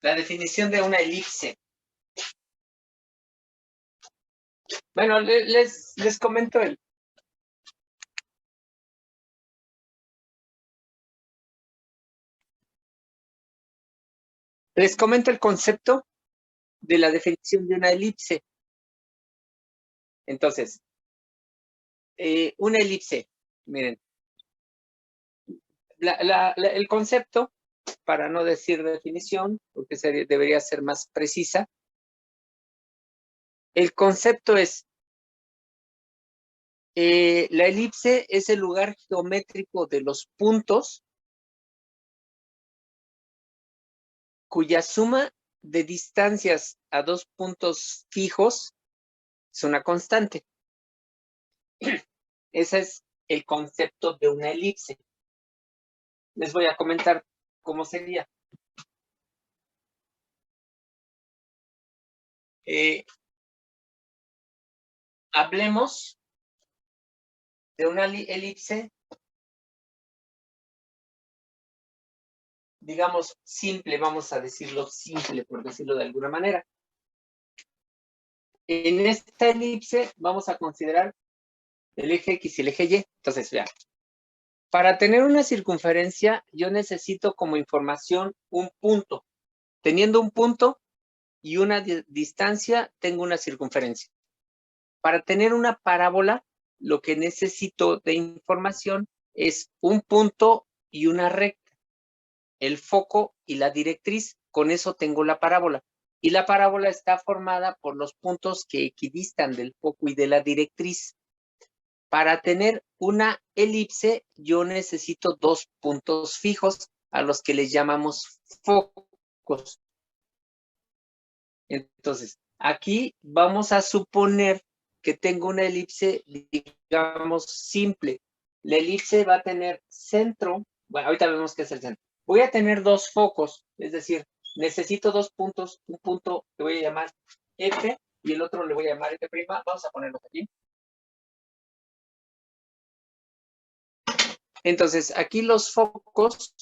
La definición de una elipse. Bueno, les comento el concepto de la definición de una elipse. Entonces, una elipse, miren, el concepto, para no decir definición, porque debería ser más precisa, el concepto es, la elipse es el lugar geométrico de los puntos cuya suma de distancias a dos puntos fijos es una constante. Ese es el concepto de una elipse. Les voy a comentar cómo sería. Hablemos de una elipse, digamos, simple, vamos a decirlo simple, por decirlo de alguna manera. En esta elipse vamos a considerar el eje X y el eje Y. Entonces, vean, para tener una circunferencia, yo necesito como información un punto. Teniendo un punto y una distancia, tengo una circunferencia. Para tener una parábola, lo que necesito de información es un punto y una recta, el foco y la directriz. Con eso tengo la parábola. Y la parábola está formada por los puntos que equidistan del foco y de la directriz. Para tener una elipse, yo necesito dos puntos fijos a los que les llamamos focos. Entonces, aquí vamos a suponer que tengo una elipse, digamos, simple. La elipse va a tener centro. Bueno, ahorita vemos qué es el centro. Voy a tener dos focos, es decir, necesito dos puntos. Un punto que voy a llamar F y el otro le voy a llamar F'. Vamos a ponerlo aquí. Entonces, aquí los focos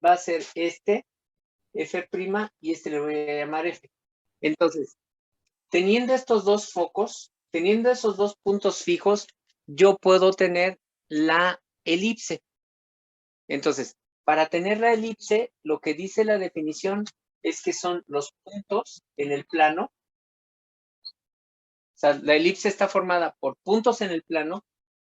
va a ser este, F' y este le voy a llamar F. Entonces, teniendo estos dos focos, teniendo esos dos puntos fijos, yo puedo tener la elipse. Entonces, para tener la elipse, lo que dice la definición es que son los puntos en el plano. O sea, la elipse está formada por puntos en el plano,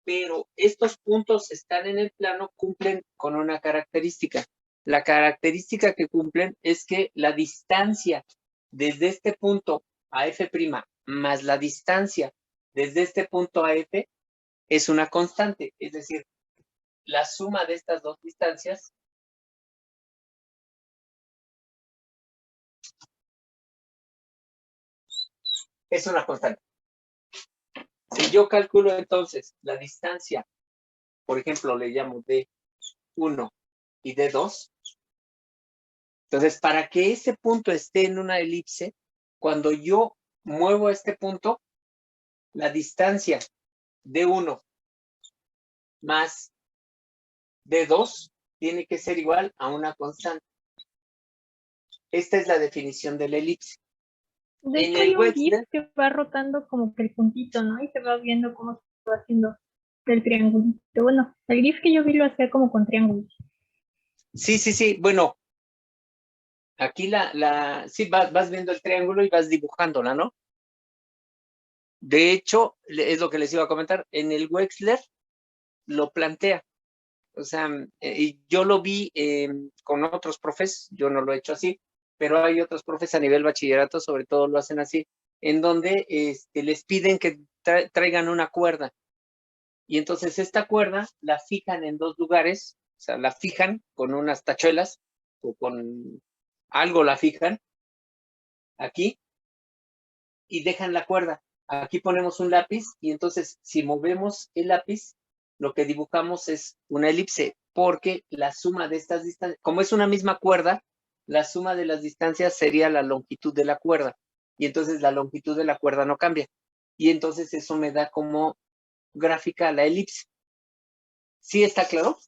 pero estos puntos están en el plano, cumplen con una característica. La característica que cumplen es que la distancia desde este punto a F' más la distancia desde este punto a F es una constante. Es decir, la suma de estas dos distancias es una constante. Si yo calculo entonces la distancia, por ejemplo, le llamo D1 y D2, entonces, para que ese punto esté en una elipse, cuando yo muevo este punto, la distancia D1 más D2 tiene que ser igual a una constante. Esta es la definición de la elipse. De hecho, hay un GIF que va rotando como que el puntito, ¿no? Y se va viendo cómo se va haciendo el triangulito. Bueno, el GIF que yo vi lo hacía como con triángulos. Sí, sí, sí. Bueno, aquí sí, vas viendo el triángulo y vas dibujándola, ¿no? De hecho, es lo que les iba a comentar. En el Wechsler lo plantea. O sea, y yo lo vi con otros profes, yo no lo he hecho así, pero hay otros profes a nivel bachillerato, sobre todo lo hacen así, en donde les piden que traigan una cuerda. Y entonces esta cuerda la fijan en dos lugares, o sea, la fijan con unas tachuelas o con algo la fijan aquí y dejan la cuerda. Aquí ponemos un lápiz y entonces si movemos el lápiz, lo que dibujamos es una elipse, porque la suma de estas distancias, como es una misma cuerda, la suma de las distancias sería la longitud de la cuerda. Y entonces la longitud de la cuerda no cambia. Y entonces eso me da como gráfica la elipse. ¿Sí está claro?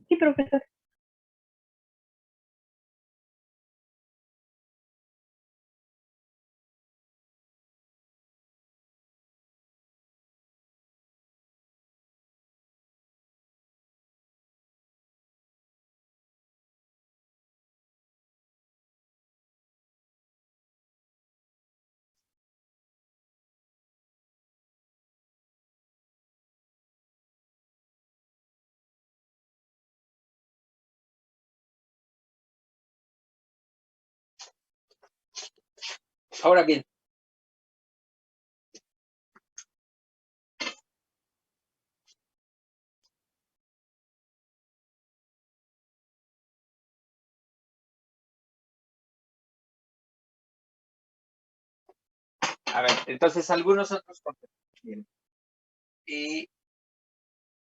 Sí, profesor. Ahora bien, a ver, entonces algunos otros conceptos. Bien.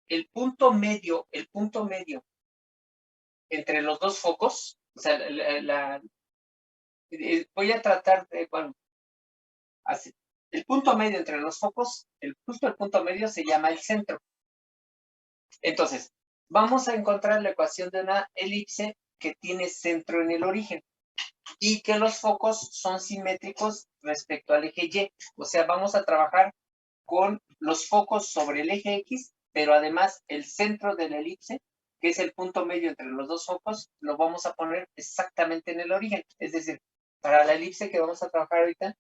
El punto medio entre los dos focos, o sea, voy a tratar de, bueno, así. El punto medio entre los focos, justo el punto medio se llama el centro. Entonces, vamos a encontrar la ecuación de una elipse que tiene centro en el origen y que los focos son simétricos respecto al eje Y. O sea, vamos a trabajar con los focos sobre el eje X, pero además el centro de la elipse, que es el punto medio entre los dos focos, lo vamos a poner exactamente en el origen. Es decir, para la elipse que vamos a trabajar ahorita,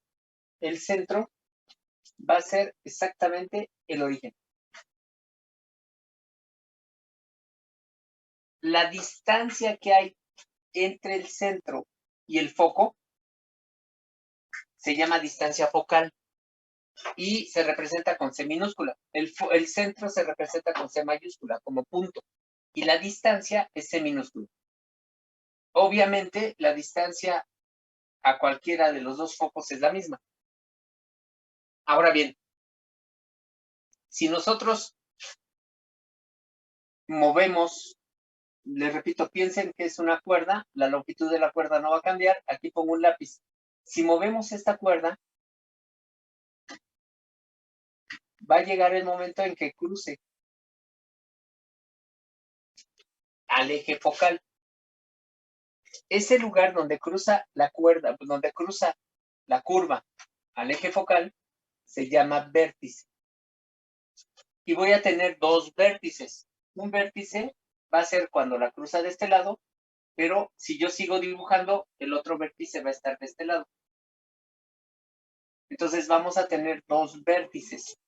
el centro va a ser exactamente el origen. La distancia que hay entre el centro y el foco se llama distancia focal y se representa con C minúscula. El centro se representa con C mayúscula, como punto, y la distancia es C minúscula. Obviamente, la distancia a cualquiera de los dos focos es la misma. Ahora bien, si nosotros movemos, les repito, piensen que es una cuerda, la longitud de la cuerda no va a cambiar, aquí pongo un lápiz. Si movemos esta cuerda, va a llegar el momento en que cruce al eje focal. Ese lugar donde cruza la cuerda, donde cruza la curva al eje focal, se llama vértice. Y voy a tener dos vértices. Un vértice va a ser cuando la cruza de este lado, pero si yo sigo dibujando, el otro vértice va a estar de este lado. Entonces vamos a tener dos vértices.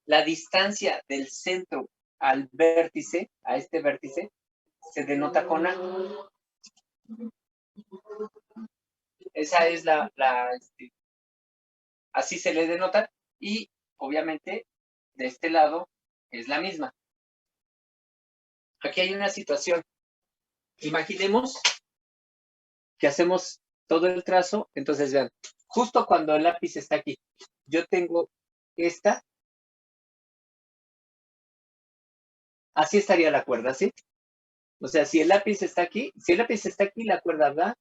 La distancia del centro al vértice, a este vértice, se denota con A. Esa es así se le denota y obviamente de este lado es la misma. Aquí hay una situación. Imaginemos que hacemos todo el trazo, entonces vean, justo cuando el lápiz está aquí, yo tengo esta, así estaría la cuerda, ¿sí? O sea, si el lápiz está aquí, la cuerda va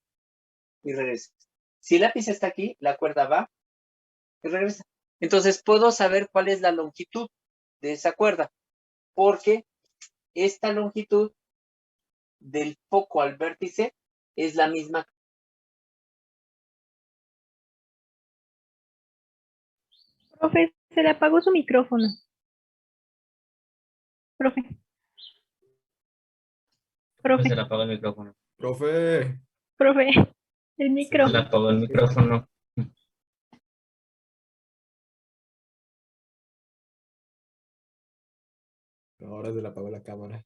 y regresa. Si el lápiz está aquí, la cuerda va y regresa. Entonces puedo saber cuál es la longitud de esa cuerda, porque esta longitud del foco al vértice es la misma. Profe, se le apagó su micrófono. Profe. Se le apagó el micrófono. Profe. Profe, el micro. Se le apagó el micrófono. Ahora se le apagó la cámara.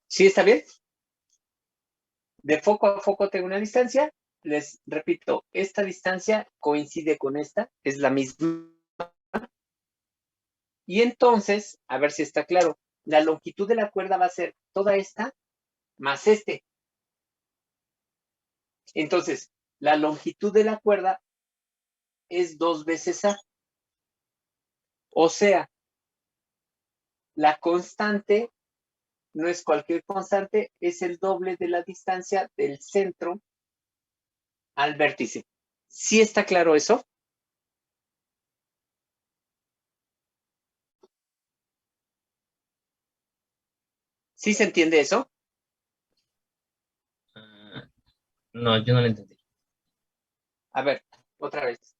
¿Sí está bien? De foco a foco tengo una distancia. Les repito, esta distancia coincide con esta, es la misma. Y entonces, a ver si está claro, la longitud de la cuerda va a ser toda esta más este. Entonces, la longitud de la cuerda es 2 veces A. O sea, la constante no es cualquier constante, es el doble de la distancia del centro al vértice. ¿Sí está claro eso? ¿Sí se entiende eso? No, yo no lo entendí. A ver, otra vez.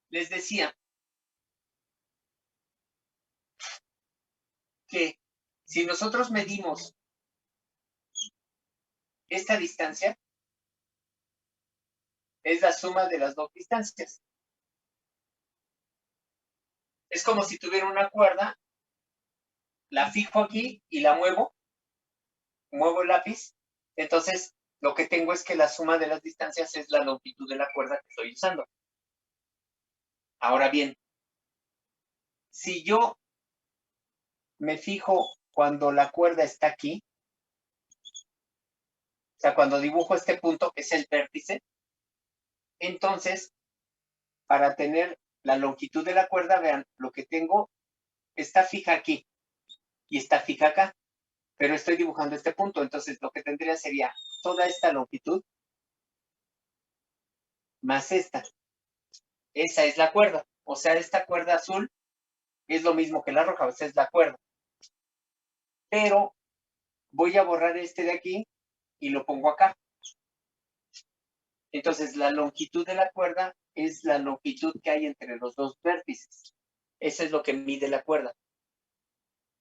Les decía que si nosotros medimos esta distancia, es la suma de las dos distancias. Es como si tuviera una cuerda, la fijo aquí y la muevo, muevo el lápiz, entonces lo que tengo es que la suma de las distancias es la longitud de la cuerda que estoy usando. Ahora bien, si yo me fijo cuando la cuerda está aquí, o sea, cuando dibujo este punto que es el vértice, entonces, para tener la longitud de la cuerda, vean, lo que tengo está fija aquí y está fija acá, pero estoy dibujando este punto, entonces lo que tendría sería toda esta longitud más esta. Esa es la cuerda, o sea, esta cuerda azul es lo mismo que la roja, o sea, es la cuerda. Pero voy a borrar este de aquí y lo pongo acá. Entonces, la longitud de la cuerda es la longitud que hay entre los dos vértices. Eso es lo que mide la cuerda.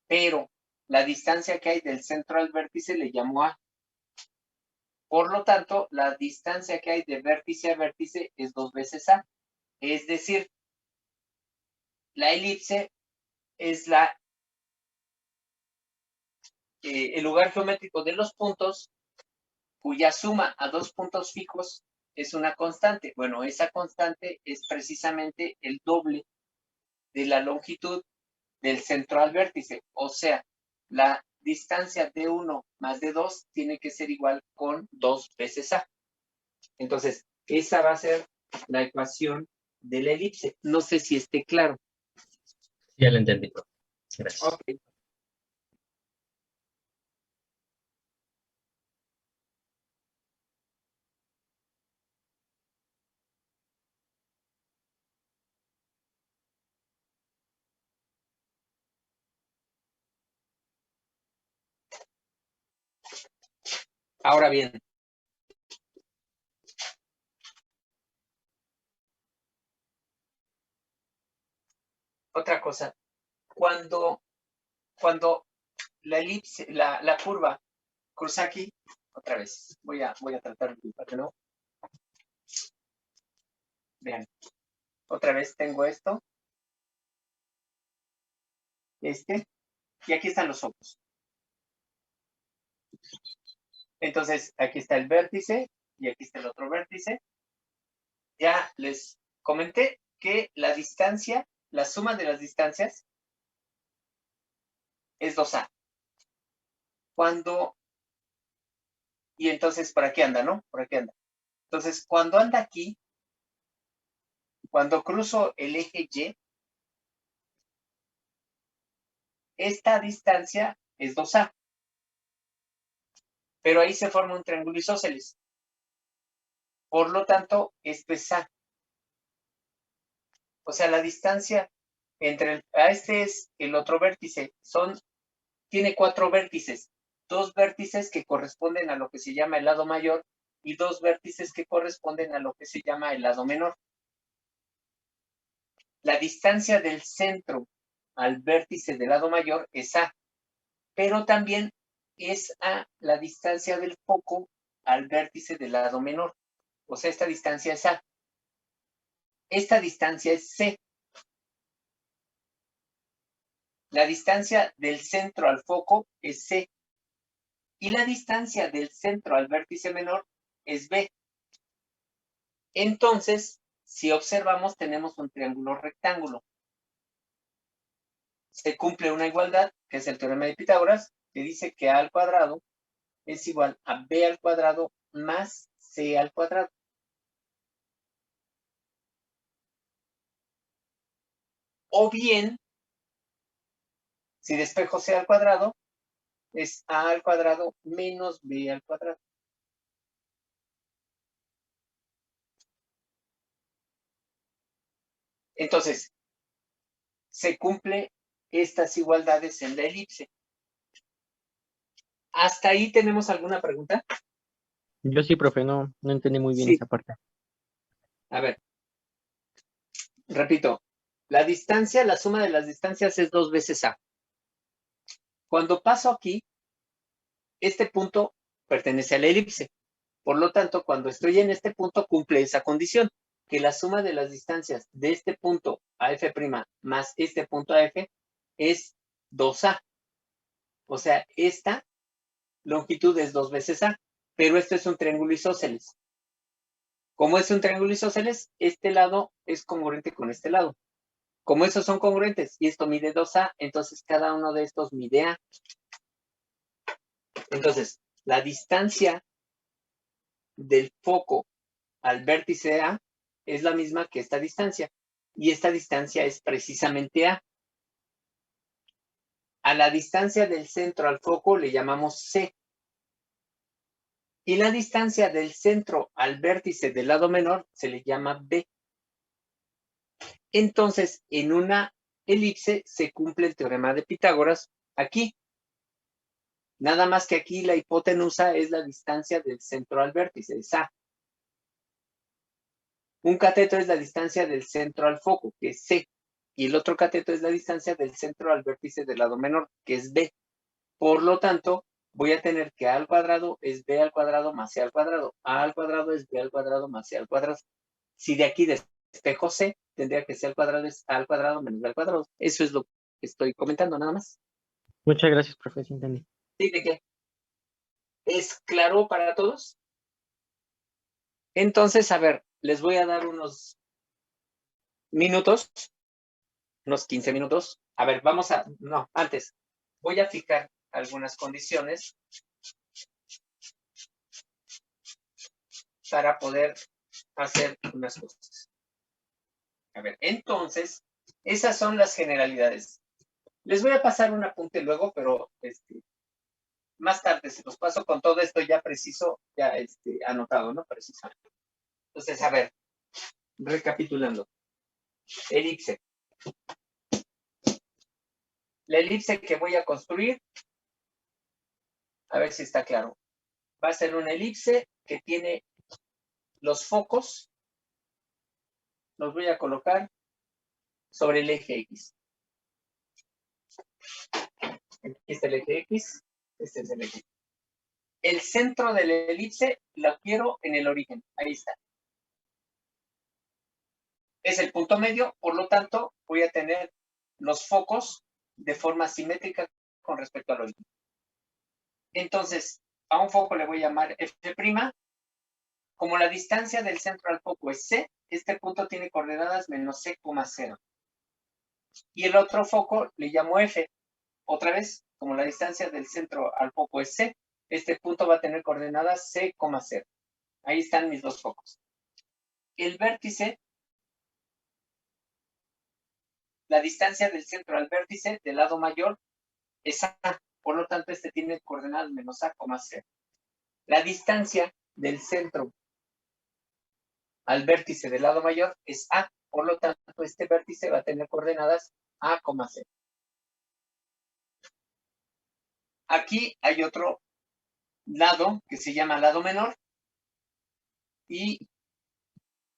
Pero la distancia que hay del centro al vértice le llamo A. Por lo tanto, la distancia que hay de vértice a vértice es 2 veces A. Es decir, la elipse es el lugar geométrico de los puntos cuya suma a dos puntos fijos es una constante. Bueno, esa constante es precisamente el doble de la longitud del centro al vértice. O sea, la distancia de 1 más de 2 tiene que ser igual con 2 veces A. Entonces, esa va a ser la ecuación de la elipse. No sé si esté claro. Ya lo entendí. Gracias. Ok. Ahora bien, otra cosa, cuando la elipse, la curva cruza aquí, otra vez, voy a tratar de dibujar de nuevo. Vean, otra vez tengo esto, y aquí están los ojos. Entonces, aquí está el vértice, y aquí está el otro vértice. Ya les comenté que la distancia, la suma de las distancias, es 2A. Y entonces, ¿por aquí anda, no? Por aquí anda. Entonces, cuando anda aquí, cuando cruzo el eje Y, esta distancia es 2A. Pero ahí se forma un triángulo isósceles. Por lo tanto, esto es A. O sea, la distancia entre este es el otro vértice. Tiene 4 vértices. 2 vértices que corresponden a lo que se llama el lado mayor y 2 vértices que corresponden a lo que se llama el lado menor. La distancia del centro al vértice del lado mayor es A, pero también es A la distancia del foco al vértice del lado menor. O sea, esta distancia es A. Esta distancia es C. La distancia del centro al foco es C. Y la distancia del centro al vértice menor es B. Entonces, si observamos, tenemos un triángulo rectángulo. Se cumple una igualdad, que es el teorema de Pitágoras, que dice que A al cuadrado es igual a B al cuadrado más C al cuadrado. O bien, si despejo C al cuadrado, es A al cuadrado menos B al cuadrado. Entonces, se cumple estas igualdades en la elipse. ¿Hasta ahí tenemos alguna pregunta? Yo sí, profe, no entendí muy bien Sí. esa parte. A ver, repito, la distancia, la suma de las distancias es 2 veces A. Cuando paso aquí, este punto pertenece a la elipse. Por lo tanto, cuando estoy en este punto, cumple esa condición, que la suma de las distancias de este punto a F' más este punto a F es 2A. O sea, esta longitud es 2 veces A, pero este es un triángulo isósceles. Como es un triángulo isósceles, este lado es congruente con este lado. Como esos son congruentes y esto mide 2A, entonces cada uno de estos mide A. Entonces, la distancia del foco al vértice A es la misma que esta distancia. Y esta distancia es precisamente A. A la distancia del centro al foco le llamamos C. Y la distancia del centro al vértice del lado menor se le llama B. Entonces, en una elipse se cumple el teorema de Pitágoras aquí. Nada más que aquí la hipotenusa es la distancia del centro al vértice, es A. Un cateto es la distancia del centro al foco, que es C. Y el otro cateto es la distancia del centro al vértice del lado menor, que es B. Por lo tanto, voy a tener que A al cuadrado es B al cuadrado más C al cuadrado. A al cuadrado es B al cuadrado más C al cuadrado. Si de aquí despejo C, tendría que C al cuadrado es A al cuadrado menos B al cuadrado. Eso es lo que estoy comentando, nada más. Muchas gracias, profe, sí entendí. ¿Sí? ¿De qué? ¿Es claro para todos? Entonces, a ver, les voy a dar unos minutos, unos 15 minutos. A ver, vamos a, no, antes, voy a fijar algunas condiciones para poder hacer unas cosas. A ver, entonces, esas son las generalidades. Les voy a pasar un apunte luego, pero más tarde se los paso con todo esto ya preciso, ya anotado, ¿no? Precisamente. Entonces, a ver, recapitulando. Elipse. La elipse que voy a construir, a ver si está claro. Va a ser una elipse que tiene los focos, los voy a colocar sobre el eje X. Aquí está el eje X, este es el eje. El centro de la elipse lo quiero en el origen, ahí está. Es el punto medio, por lo tanto, voy a tener los focos de forma simétrica con respecto al origen. Entonces, a un foco le voy a llamar F'. Como la distancia del centro al foco es C, este punto tiene coordenadas menos C, 0. Y el otro foco le llamo F. Otra vez, como la distancia del centro al foco es C, este punto va a tener coordenadas C, 0. Ahí están mis dos focos. El vértice, la distancia del centro al vértice del lado mayor es A. Por lo tanto, este tiene coordenadas menos A, 0. La distancia del centro al vértice del lado mayor es A. Por lo tanto, este vértice va a tener coordenadas A, 0. Aquí hay otro lado que se llama lado menor y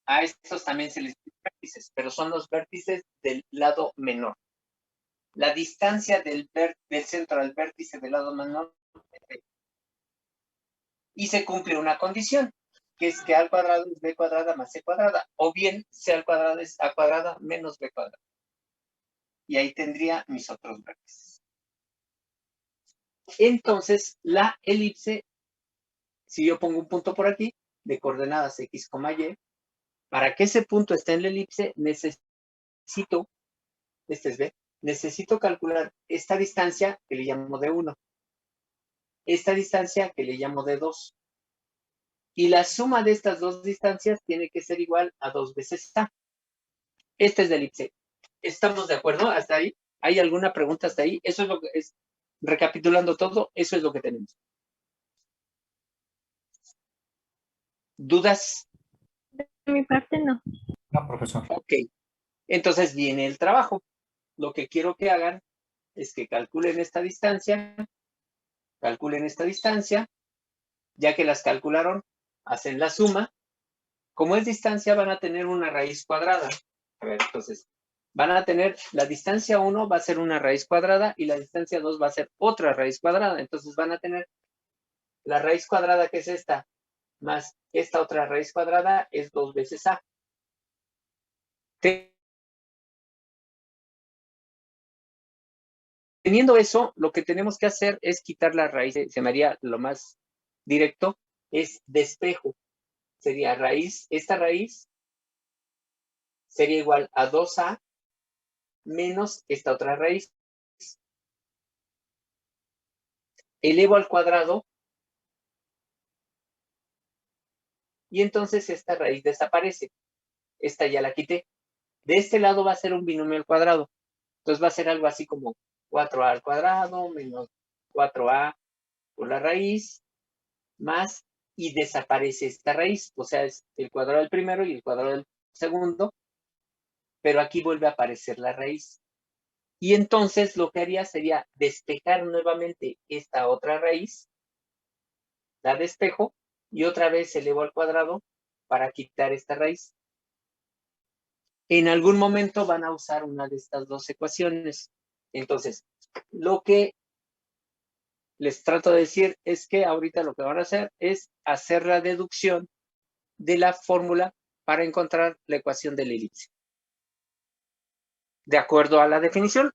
a estos también se les llama vértices, pero son los vértices del lado menor. La distancia del centro al vértice del lado menor es B. Y se cumple una condición, que es que A al cuadrado es B cuadrada más C cuadrada, o bien C al cuadrado es A cuadrada menos B cuadrada. Y ahí tendría mis otros vértices. Entonces, la elipse, si yo pongo un punto por aquí, de coordenadas X, Y, para que ese punto esté en la elipse, necesito, este es B, necesito calcular esta distancia que le llamo D1, esta distancia que le llamo D2, y la suma de estas dos distancias tiene que ser igual a 2 veces A. Esta es la elipse. ¿Estamos de acuerdo hasta ahí? ¿Hay alguna pregunta hasta ahí? Eso es lo que es, recapitulando todo, eso es lo que tenemos. ¿Dudas? De mi parte, no. No, profesor. Ok. Entonces viene el trabajo. Lo que quiero que hagan es que calculen esta distancia, ya que las calcularon, hacen la suma. Como es distancia, van a tener una raíz cuadrada. A ver, entonces, van a tener, la distancia 1 va a ser una raíz cuadrada y la distancia 2 va a ser otra raíz cuadrada. Entonces van a tener la raíz cuadrada, que es esta, más esta otra raíz cuadrada, es 2 veces A. teniendo eso, lo que tenemos que hacer es quitar la raíz. Se me haría lo más directo, es despejo. Sería raíz, esta raíz sería igual a 2a menos esta otra raíz. Elevo al cuadrado y entonces esta raíz desaparece. Esta ya la quité. De este lado va a ser un binomio al cuadrado. Entonces va a ser algo así como 4a al cuadrado menos 4a por la raíz más y desaparece esta raíz. O sea, es el cuadrado del primero y el cuadrado del segundo. Pero aquí vuelve a aparecer la raíz. Y entonces lo que haría sería despejar nuevamente esta otra raíz, la despejo, y otra vez elevo al cuadrado para quitar esta raíz. En algún momento van a usar una de estas dos ecuaciones. Entonces, lo que les trato de decir es que ahorita lo que van a hacer es hacer la deducción de la fórmula para encontrar la ecuación de la elipse. De acuerdo a la definición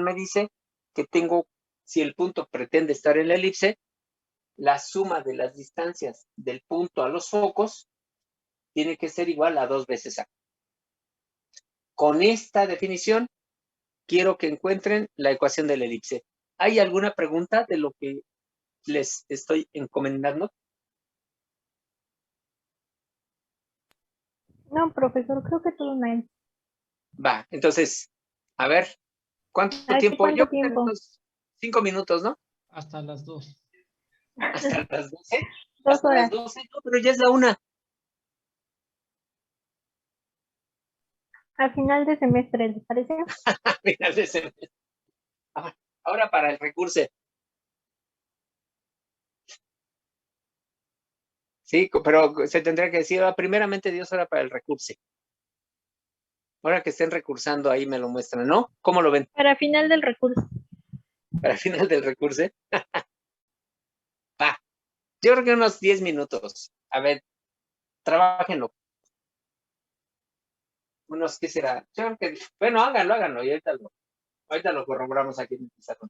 me dice que tengo, si el punto pretende estar en la elipse, la suma de las distancias del punto a los focos tiene que ser igual a 2 veces a. Con esta definición, quiero que encuentren la ecuación de la elipse. ¿Hay alguna pregunta de lo que les estoy encomendando? No, profesor, creo que todo mal. Va, entonces, a ver, ¿cuánto Ay, tiempo? ¿cuánto Yo creo que tiempo? unos 5 minutos, ¿no? Hasta las 2. Hasta las 12. 2 Hasta las horas. 12, no, pero ya es la 1. Al final de semestre, ¿les parece? A final de semestre. Ahora para el recurso. Sí, pero se tendría que decir, primeramente Dios, ahora para el recurso. Ahora que estén recursando ahí me lo muestran, ¿no? ¿Cómo lo ven? Para final del recurso. Para el final del recurso. Yo creo que unos 10 minutos. A ver, trabájenlo. Unos, ¿qué será? Yo creo que, bueno, háganlo y ahorita lo corroboramos aquí en el pizarrón.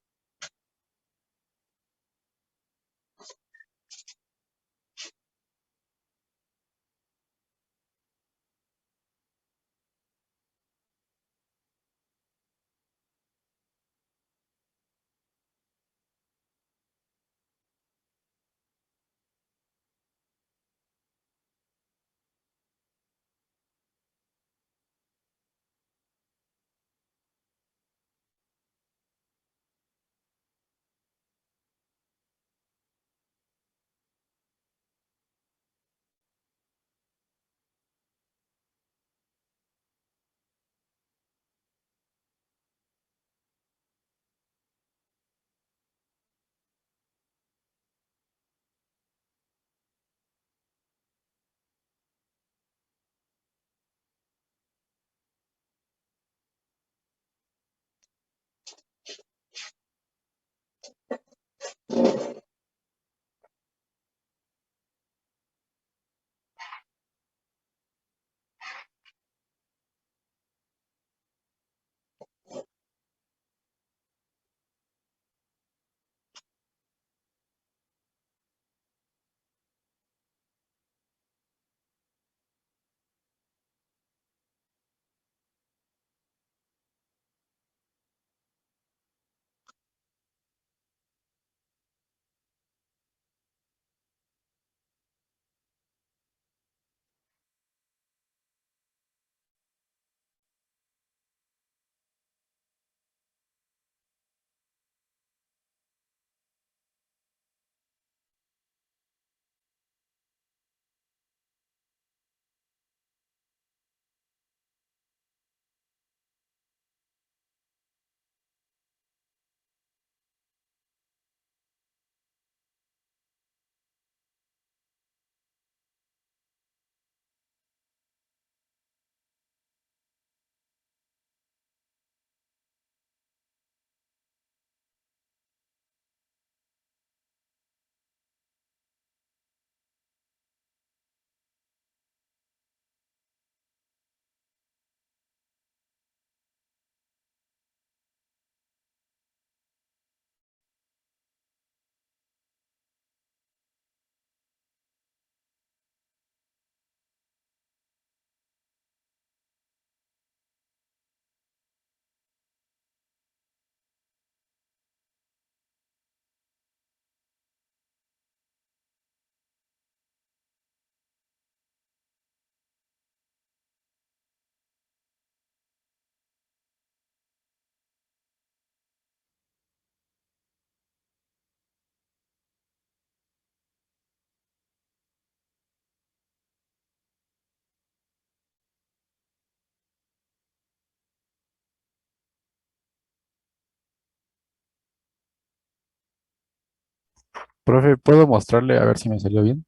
Profe, ¿puedo mostrarle a ver si me salió bien?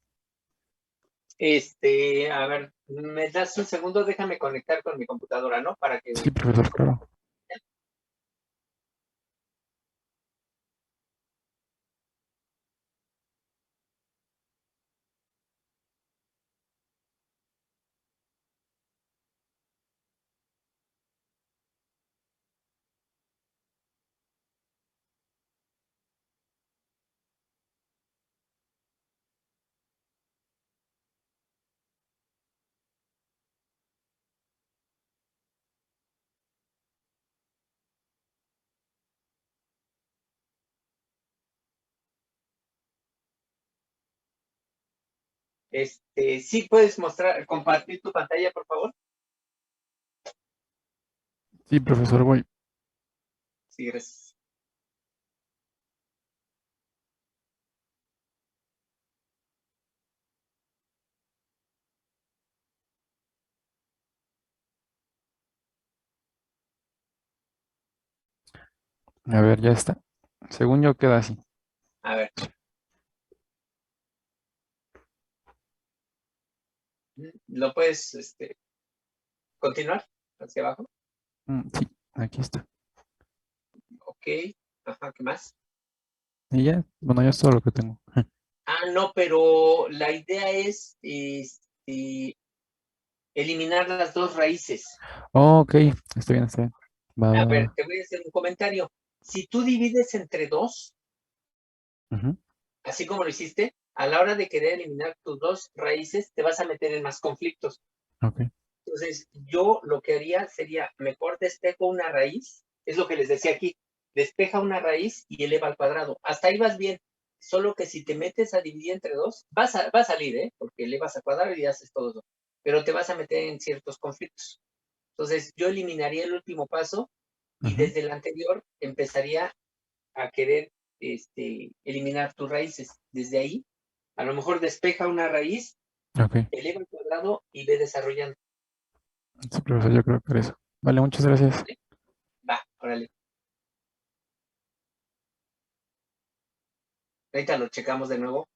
A ver, me das un segundo, déjame conectar con mi computadora, ¿no? Para que Sí, profesor, claro. sí puedes mostrar, compartir tu pantalla, por favor. Sí, profesor, voy. Sí, gracias. A ver, ya está. Según yo queda así. A ver. ¿Lo puedes, continuar hacia abajo? Sí, aquí está. Ok. Ajá, ¿qué más? Y ya, bueno, ya es todo lo que tengo. No, pero la idea es, eliminar las dos raíces. Oh, ok, está bien, está bien. Va, A va, ver, va. te voy a hacer un comentario. Si tú divides entre dos, Ujú, así como lo hiciste, a la hora de querer eliminar tus dos raíces, te vas a meter en más conflictos. ok, Entonces, yo lo que haría sería, mejor despejo una raíz, es lo que les decía aquí, despeja una raíz y eleva al cuadrado. Hasta ahí vas bien, solo que si te metes a dividir entre dos, va a salir, ¿eh? Porque elevas al cuadrado y haces todo eso, pero te vas a meter en ciertos conflictos. Entonces, yo eliminaría el último paso y ujú, desde el anterior empezaría a querer eliminar tus raíces. Desde ahí, a lo mejor despeja una raíz, ok. eleva al cuadrado y ve desarrollando. Sí, profesor, yo creo que era eso. Vale, muchas gracias. ¿Vale? Va, órale. Ahorita lo checamos de nuevo.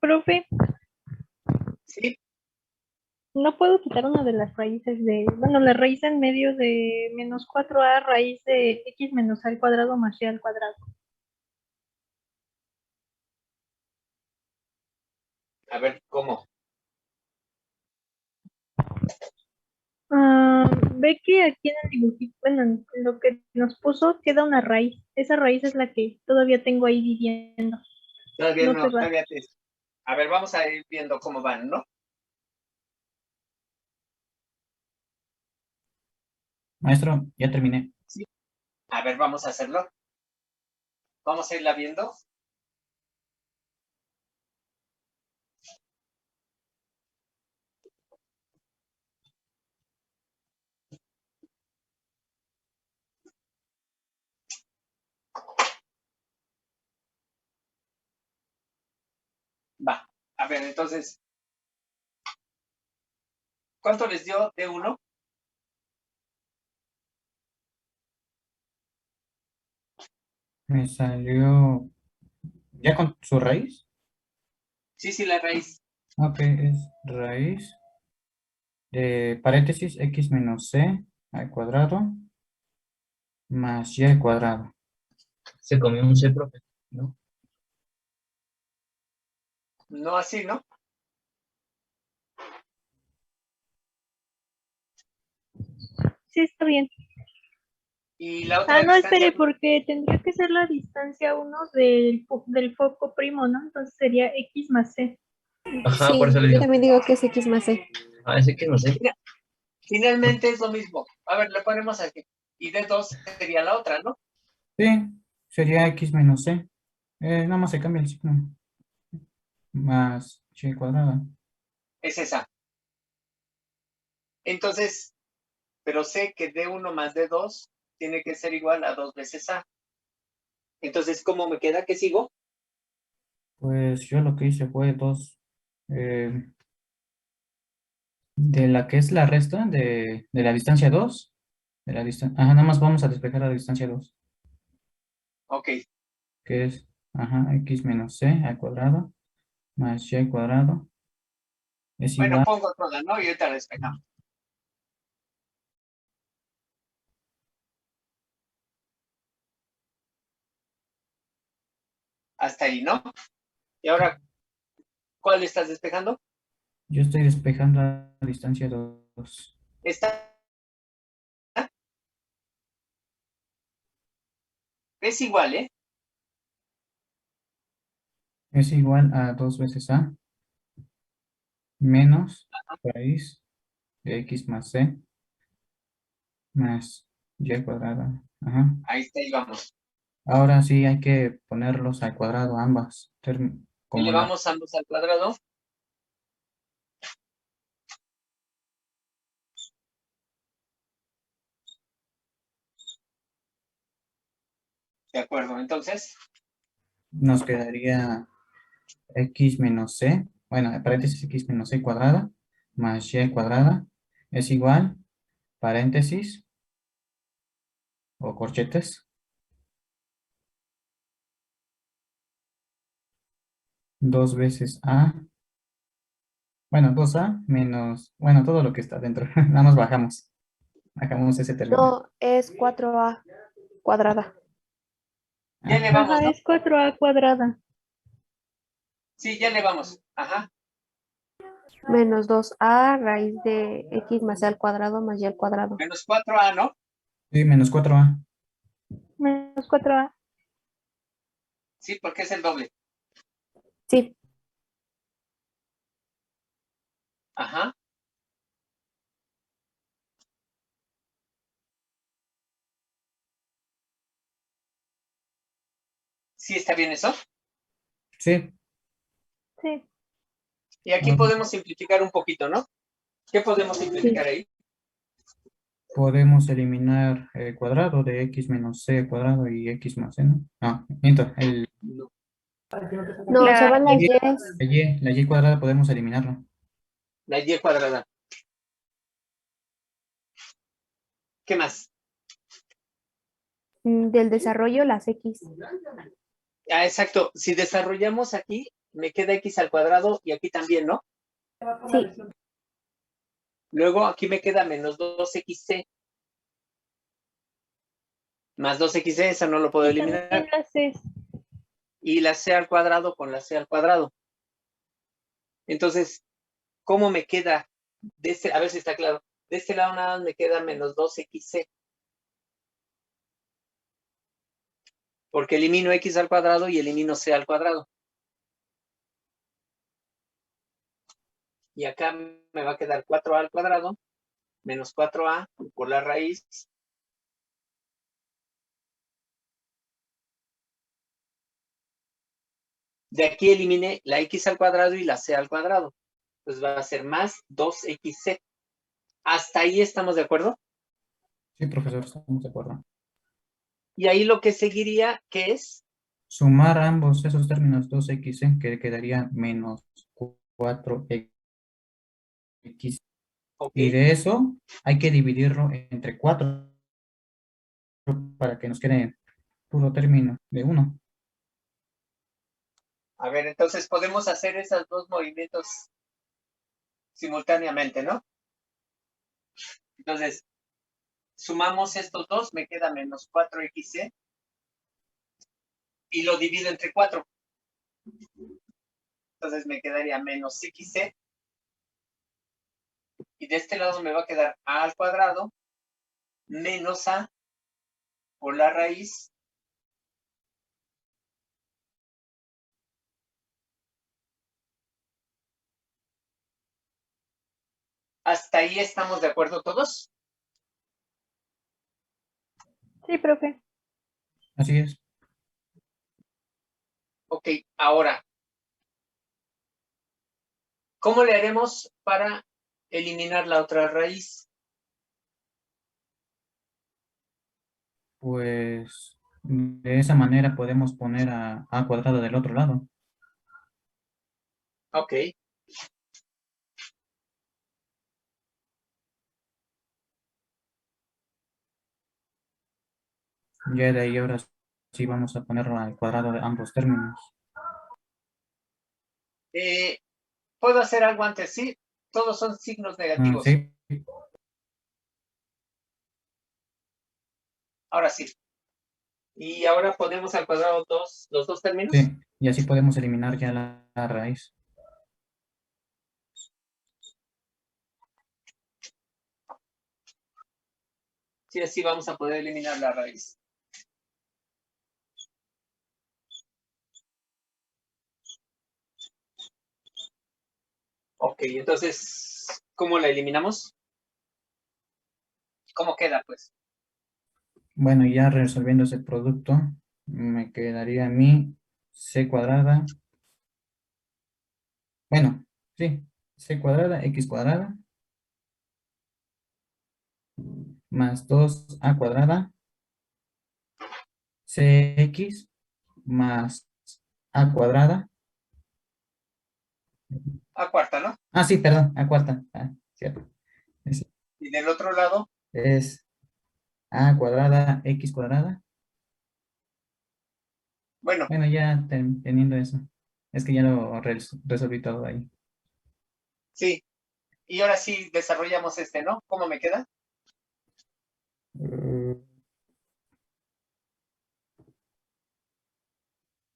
Profe, Sí, no puedo quitar una de las raíces bueno, la raíz en medio de menos 4a raíz de x menos a al cuadrado más y al cuadrado. a ver, ¿cómo? Ve que aquí en el dibujito, bueno, en lo que nos puso queda una raíz. Esa raíz es la que todavía tengo ahí viviendo. Todavía No no, se va. todavía te... A ver, vamos a ir viendo cómo van, ¿no? Maestro, ya terminé. Sí. A ver, vamos a hacerlo. Vamos a irla viendo. Va. A ver, entonces, ¿cuánto les dio de 1? Me salió ya con su raíz. Sí, sí, la raíz. Ok, es raíz de paréntesis x menos c al cuadrado más y al cuadrado. Se comió un C, profe, ¿no? No así, ¿no? Sí, está bien. Y la otra No, distancia, espere, porque tendría que ser la distancia 1 del foco primo, ¿no? Entonces sería x más c. Ajá, Sí, por eso le yo digo. también digo que es X más C. Ah, ese que no sé. finalmente es lo mismo. A ver, le ponemos aquí. Y de 2 sería la otra, ¿no? Sí, sería x menos c. Nada más se cambia el signo. Más y al cuadrado. Es esa. Entonces, pero sé que D1 más D2 tiene que ser igual a 2 veces A. Entonces, ¿cómo me queda? ¿Qué sigo? Pues yo lo que hice fue dos. De la que es la resta de la distancia 2. De la distancia. Ajá, nada más vamos a despejar la distancia 2. Ok. Que es, ajá, x menos c al cuadrado más y al cuadrado es Bueno, igual. pongo toda, ¿no? Y ahorita la despejamos. Hasta ahí, ¿no? Y ahora, ¿cuál estás despejando? Yo estoy despejando la distancia 2. Esta es igual, ¿eh? Es igual a 2 veces a menos raíz de x más c más y al cuadrado. Ajá. Ahí está, ahí vamos. Ahora sí hay que ponerlos al cuadrado ambas. Como la, Elevamos ambos al cuadrado. De acuerdo, entonces, nos quedaría x menos c, bueno, paréntesis x menos c cuadrada más y cuadrada es igual, paréntesis o corchetes, 2 veces a, bueno, 2a menos, bueno, todo lo que está dentro, nada más bajamos ese término. No, es 4A cuadrada. ya elevamos, Ajá, ¿no? es 4a cuadrada. Sí, ya elevamos. Ajá. Menos 2A raíz de X más C al cuadrado más Y al cuadrado. Menos 4A, ¿no? Sí, menos 4a, Menos 4a. Sí, porque es el doble. Sí, Ajá. Sí, está bien eso. sí, Sí. Y aquí podemos simplificar un poquito, ¿no? ¿Qué podemos simplificar ahí? podemos eliminar el cuadrado de x menos c cuadrado y x más c, ¿no? No, miento, No. no, se van las la y cuadrada podemos eliminarlo. La Y cuadrada. ¿Qué más? del desarrollo, las X. Ah, exacto. Si desarrollamos aquí, me queda x al cuadrado y aquí también, ¿no? Sí, Luego aquí me queda menos 2xc. Más 2xc, esa no lo puedo Y también eliminar. la C. Y la c al cuadrado con la c al cuadrado. Entonces, ¿cómo me queda? A ver si está claro. De este lado nada más me queda menos 2xc. Porque elimino x al cuadrado y elimino c al cuadrado. Y acá me va a quedar 4a al cuadrado menos 4a por la raíz. De aquí eliminé la x al cuadrado y la c al cuadrado. Pues va a ser más 2xc. ¿Hasta ahí estamos de acuerdo? Sí, profesor, estamos de acuerdo. Y ahí lo que seguiría, ¿qué es? Sumar ambos esos términos 2x, que quedaría menos 4x. Ok. Y de eso hay que dividirlo entre 4 para que nos quede puro término de 1. A ver, entonces podemos hacer esos dos movimientos simultáneamente, ¿no? Entonces, sumamos estos dos, me queda menos 4xc y lo divido entre 4. Entonces me quedaría menos xc y de este lado me va a quedar a al cuadrado menos a por la raíz. ¿Hasta ahí estamos de acuerdo todos? Sí, profe. Así es. Ok, ahora, ¿cómo le haremos para eliminar la otra raíz? Pues de esa manera podemos poner a cuadrado del otro lado. Ok, Ya de ahí ahora sí vamos a ponerlo al cuadrado de ambos términos. ¿puedo hacer algo antes? Sí, todos son signos negativos. Sí, Ahora sí. Y ahora ponemos al cuadrado los dos términos. sí. Y así podemos eliminar ya la raíz. Sí, así vamos a poder eliminar la raíz. Ok, entonces, ¿cómo la eliminamos? ¿Cómo queda, pues? Bueno, ya resolviendo ese producto, me quedaría a mí c cuadrada. Bueno, sí, c cuadrada, x cuadrada, más 2a cuadrada, cx, más a cuadrada. A cuarta, ¿no? Ah, sí, perdón, a cuarta. Ah, cierto. Es, Y del otro lado, es a cuadrada, x cuadrada. bueno, Bueno, ya teniendo eso. Es que ya lo resolví todo ahí. sí. Y ahora sí desarrollamos este, ¿no? ¿Cómo me queda?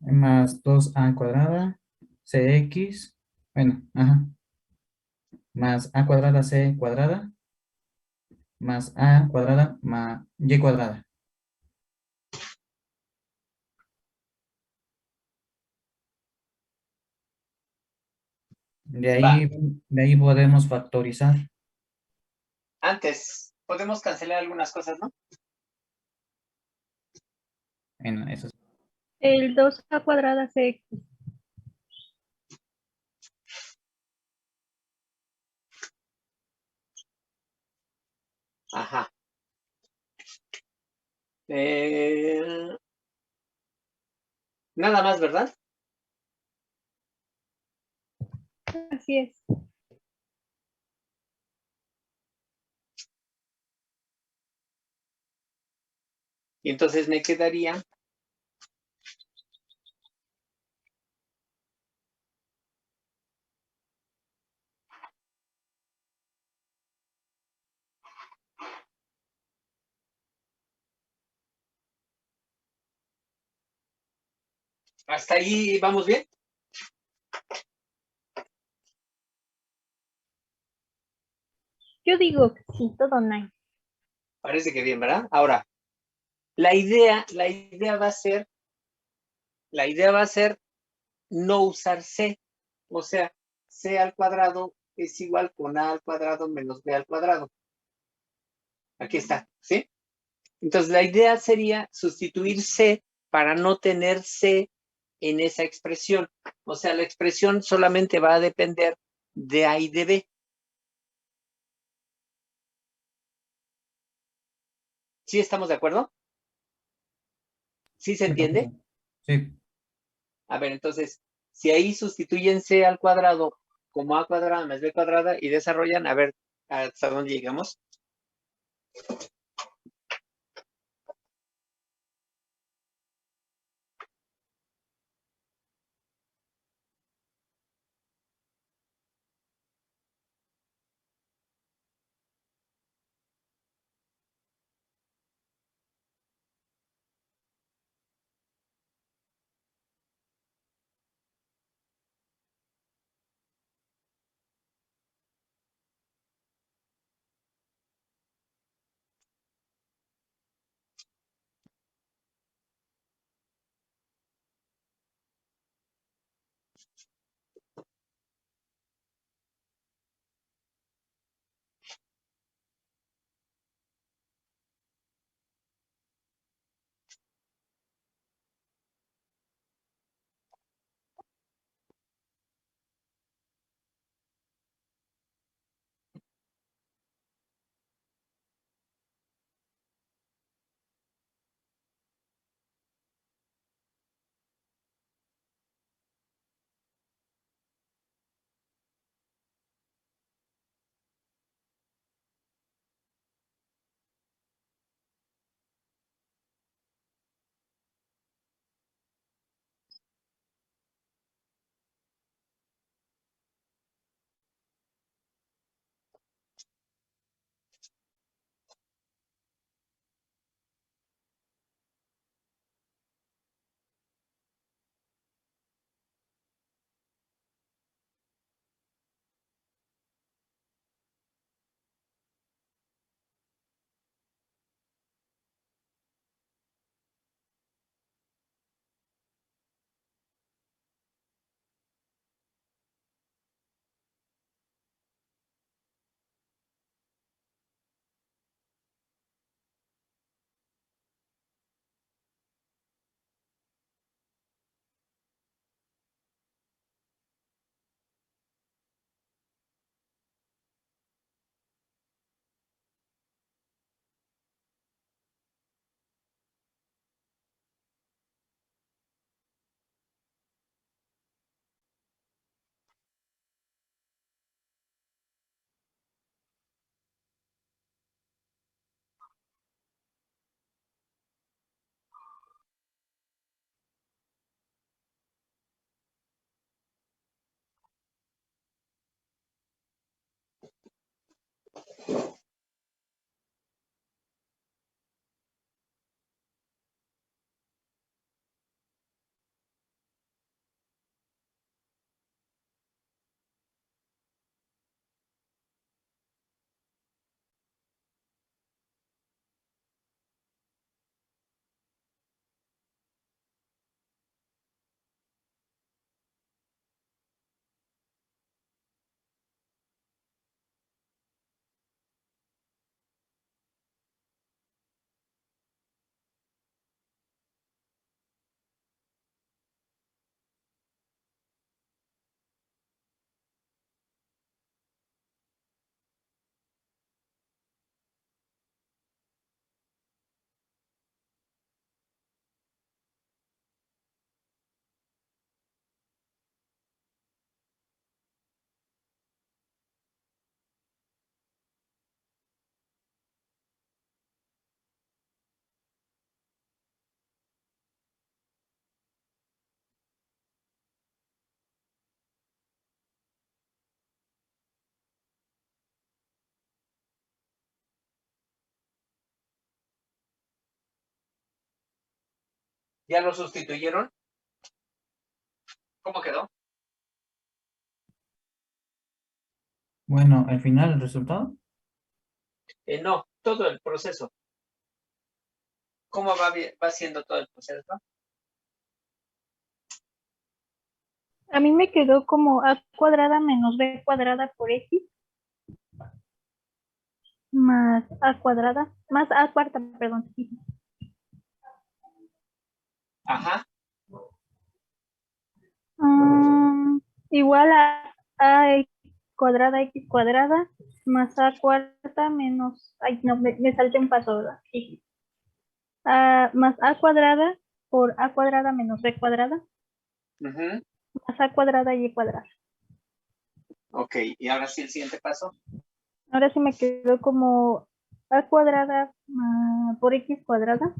Más 2a cuadrada, cx, bueno, ajá, más a cuadrada c cuadrada, más a cuadrada más y cuadrada. Va. De ahí podemos factorizar. Antes, podemos cancelar algunas cosas, ¿no? En eso. El 2a cuadrada CX. Ajá. Eh, nada más, ¿verdad? Así es. Y entonces me quedaría ¿Hasta ahí vamos bien? Yo digo que sí, todo nice. Parece que bien, ¿verdad? Ahora, la idea va a ser no usar C. O sea, C al cuadrado es igual con A al cuadrado menos B al cuadrado. Aquí está, ¿sí? Entonces, la idea sería sustituir C para no tener C en esa expresión. O sea, la expresión solamente va a depender de A y de B. ¿Sí estamos de acuerdo? ¿Sí se Sí, entiende? profe. Sí. A ver, entonces, si ahí sustituyen C al cuadrado como A cuadrada más B cuadrada y desarrollan, a ver hasta dónde llegamos. ¿Ya lo sustituyeron? ¿Cómo quedó? Bueno, al final el resultado. No, todo el proceso. ¿Cómo va siendo todo el proceso? A mí me quedó como a cuadrada menos b cuadrada por x más a cuadrada, más a cuarta, perdón. Sí. Ajá. Igual a x cuadrada más a cuarta menos, ay no, me salté un paso, ¿verdad? Sí. Más a cuadrada por a cuadrada menos b cuadrada Ujú. más a cuadrada y cuadrada. Ok, y ahora sí el siguiente paso. Ahora sí me quedó como a cuadrada por x cuadrada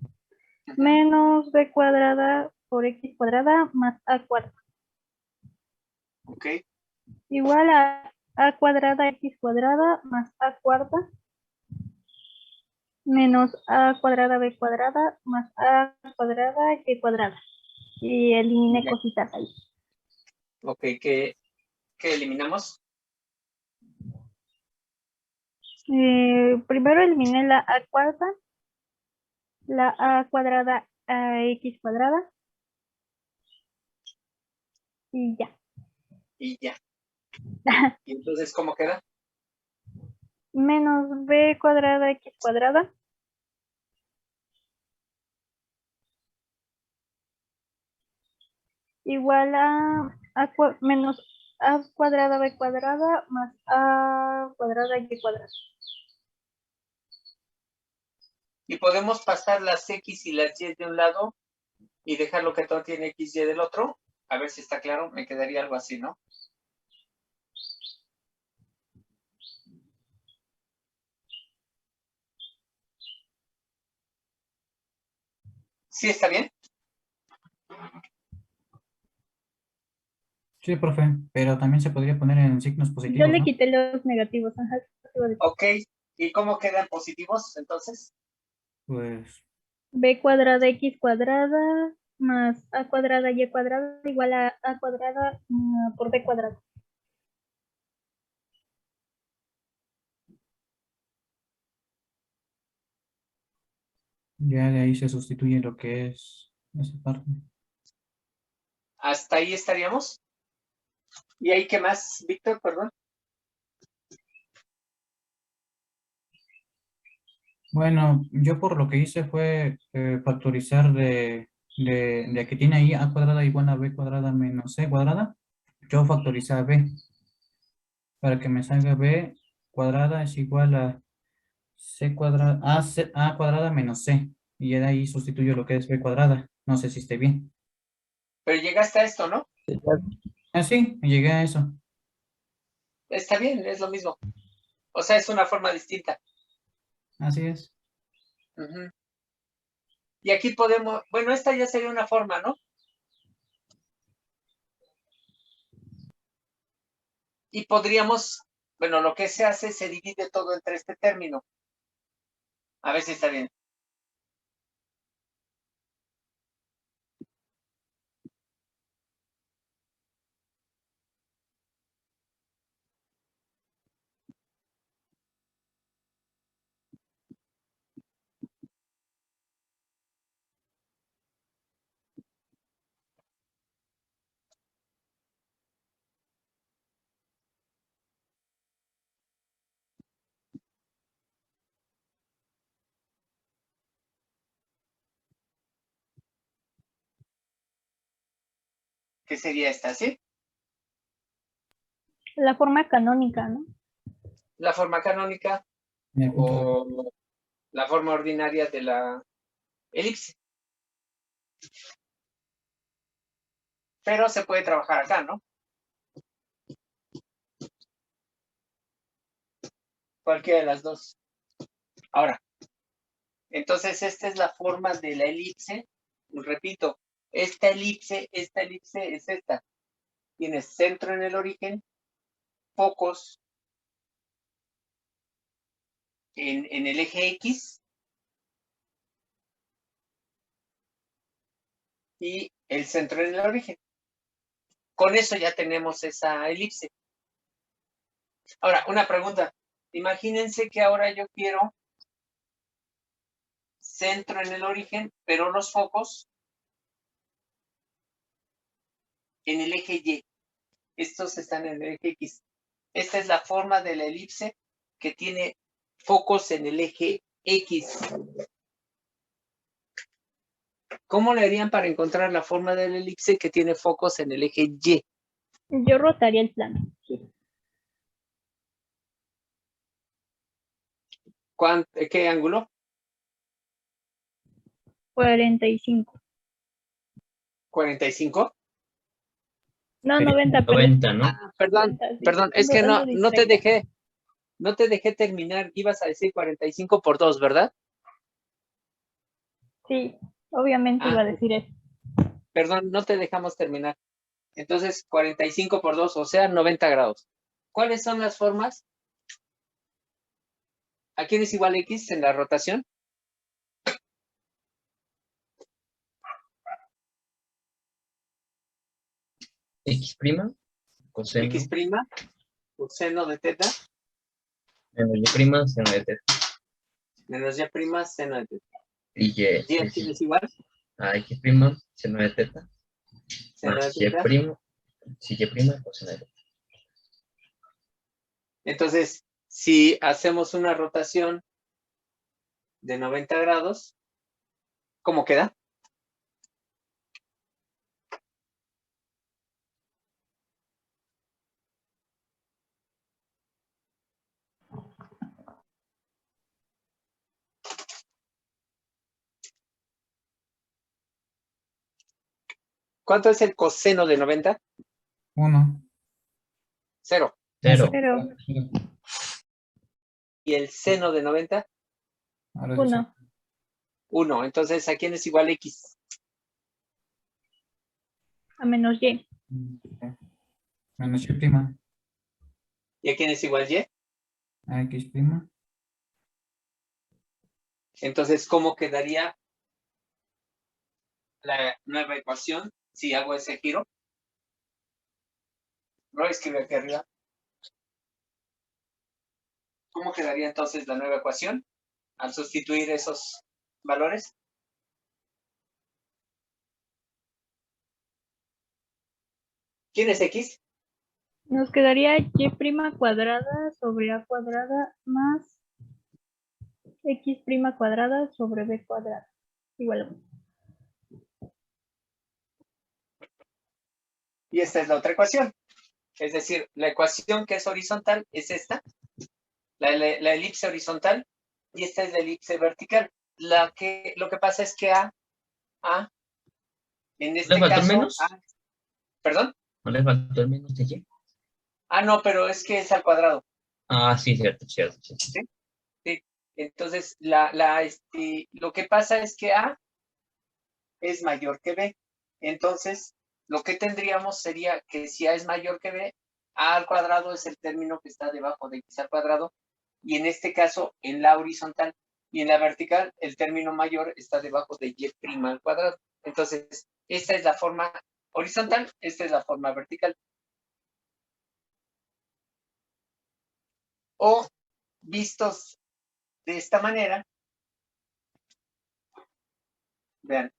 Ujú. menos b cuadrada por x cuadrada más a cuarta. Ok, Igual a cuadrada x cuadrada más a cuarta menos a cuadrada b cuadrada más a cuadrada y cuadrada. Y eliminé ya. cositas ahí. Ok, ¿qué eliminamos? Primero eliminé la a cuarta, la a cuadrada a x cuadrada y ya. Y ya. ¿Y entonces cómo queda? Menos b cuadrada x cuadrada igual a menos a cuadrada b cuadrada más a cuadrada y cuadrada. Y podemos pasar las X y las Y de un lado y dejar lo que todo tiene X y del otro. A ver si está claro, me quedaría algo así, ¿no? ¿Sí está bien? Sí, profe, pero también se podría poner en signos Yo positivos, le ¿no? quité los negativos. Ajá, Ok, ¿y cómo quedan positivos entonces? Pues b cuadrada x cuadrada más a cuadrada y cuadrada igual a cuadrada por b cuadrada. ya de ahí se sustituye lo que es esa parte. ¿Hasta ahí estaríamos? ¿Y ahí qué más, Víctor? Perdón. Bueno, yo por lo que hice fue factorizar de que tiene ahí a cuadrada igual a b cuadrada menos c cuadrada. Yo factoricé a b para que me salga b cuadrada es igual a c cuadrada, a cuadrada menos c. Y ya de ahí sustituyo lo que es b cuadrada. No sé si esté bien. Pero llegaste a esto, ¿no? Ah, sí, llegué a eso. Está bien, es lo mismo. O sea, es una forma distinta. Así es. Ujú. Y aquí podemos, bueno, esta ya sería una forma, ¿no? Y podríamos, bueno, lo que se hace, se divide todo entre este término. A ver si está bien. ¿Qué sería esta, sí? La forma canónica, ¿no? La forma canónica Mira, punto B. o la forma ordinaria de la elipse. Pero se puede trabajar acá, ¿no? Cualquiera de las dos. Ahora, entonces esta es la forma de la elipse. Repito, esta elipse es esta. Tienes centro en el origen, focos en el eje X y el centro en el origen. Con eso ya tenemos esa elipse. Ahora, una pregunta. Imagínense que ahora yo quiero centro en el origen, pero los focos en el eje Y. Estos están en el eje X. Esta es la forma de la elipse que tiene focos en el eje X. ¿Cómo le harían para encontrar la forma de la elipse que tiene focos en el eje Y? Yo rotaría el plano. Sí. ¿Qué ángulo? 45. 45. No, Sería 90, perdón. 90, ¿no? Ah, perdón, 90, sí. perdón, es que Ando no te distraída. dejé terminar. Ibas a decir 45 por 2, ¿verdad? Sí, obviamente iba a decir eso. Perdón, no te dejamos terminar. Entonces, 45 por 2, o sea, 90 grados. ¿Cuáles son las formas? ¿A quién es igual X en la rotación? X prima, coseno, X prima, coseno de teta, menos Y prima, seno de teta. menos Y prima, seno de teta. Y Y, ¿Y a quién es igual? a X prima, seno de teta, Seno de más Y teta. prima, si Y prima, coseno de teta. Entonces, si hacemos una rotación de 90 grados, ¿cómo queda? ¿Cuánto es el coseno de 90? 1. 0. 0. Pero ¿Y el seno de 90? Ahora sí. 1. 1. Entonces, ¿a quién es igual X? A menos Y. Menos Y prima, ¿Y a quién es igual Y? a X prima, Entonces, ¿cómo quedaría la nueva ecuación si hago ese giro? Lo escribe aquí arriba. ¿Cómo quedaría entonces la nueva ecuación al sustituir esos valores? ¿Quién es X? Nos quedaría Y prima cuadrada sobre A cuadrada más X prima cuadrada sobre B cuadrada. Igual a 1. Y esta es la otra ecuación. Es decir, la ecuación que es horizontal es esta, la elipse horizontal, y esta es la elipse vertical. Lo que pasa es que A, en ¿Le este faltó el caso, menos? ¿perdón? ¿No le faltó el menos de Y? No, pero es que es al cuadrado. Ah, sí, cierto. ¿Sí? Sí. Entonces, lo que pasa es que A es mayor que B. Entonces, lo que tendríamos sería que si A es mayor que B, A al cuadrado es el término que está debajo de X al cuadrado, y en este caso, en la horizontal y en la vertical, el término mayor está debajo de Y' al cuadrado. Entonces, esta es la forma horizontal, esta es la forma vertical. O, vistos de esta manera, vean.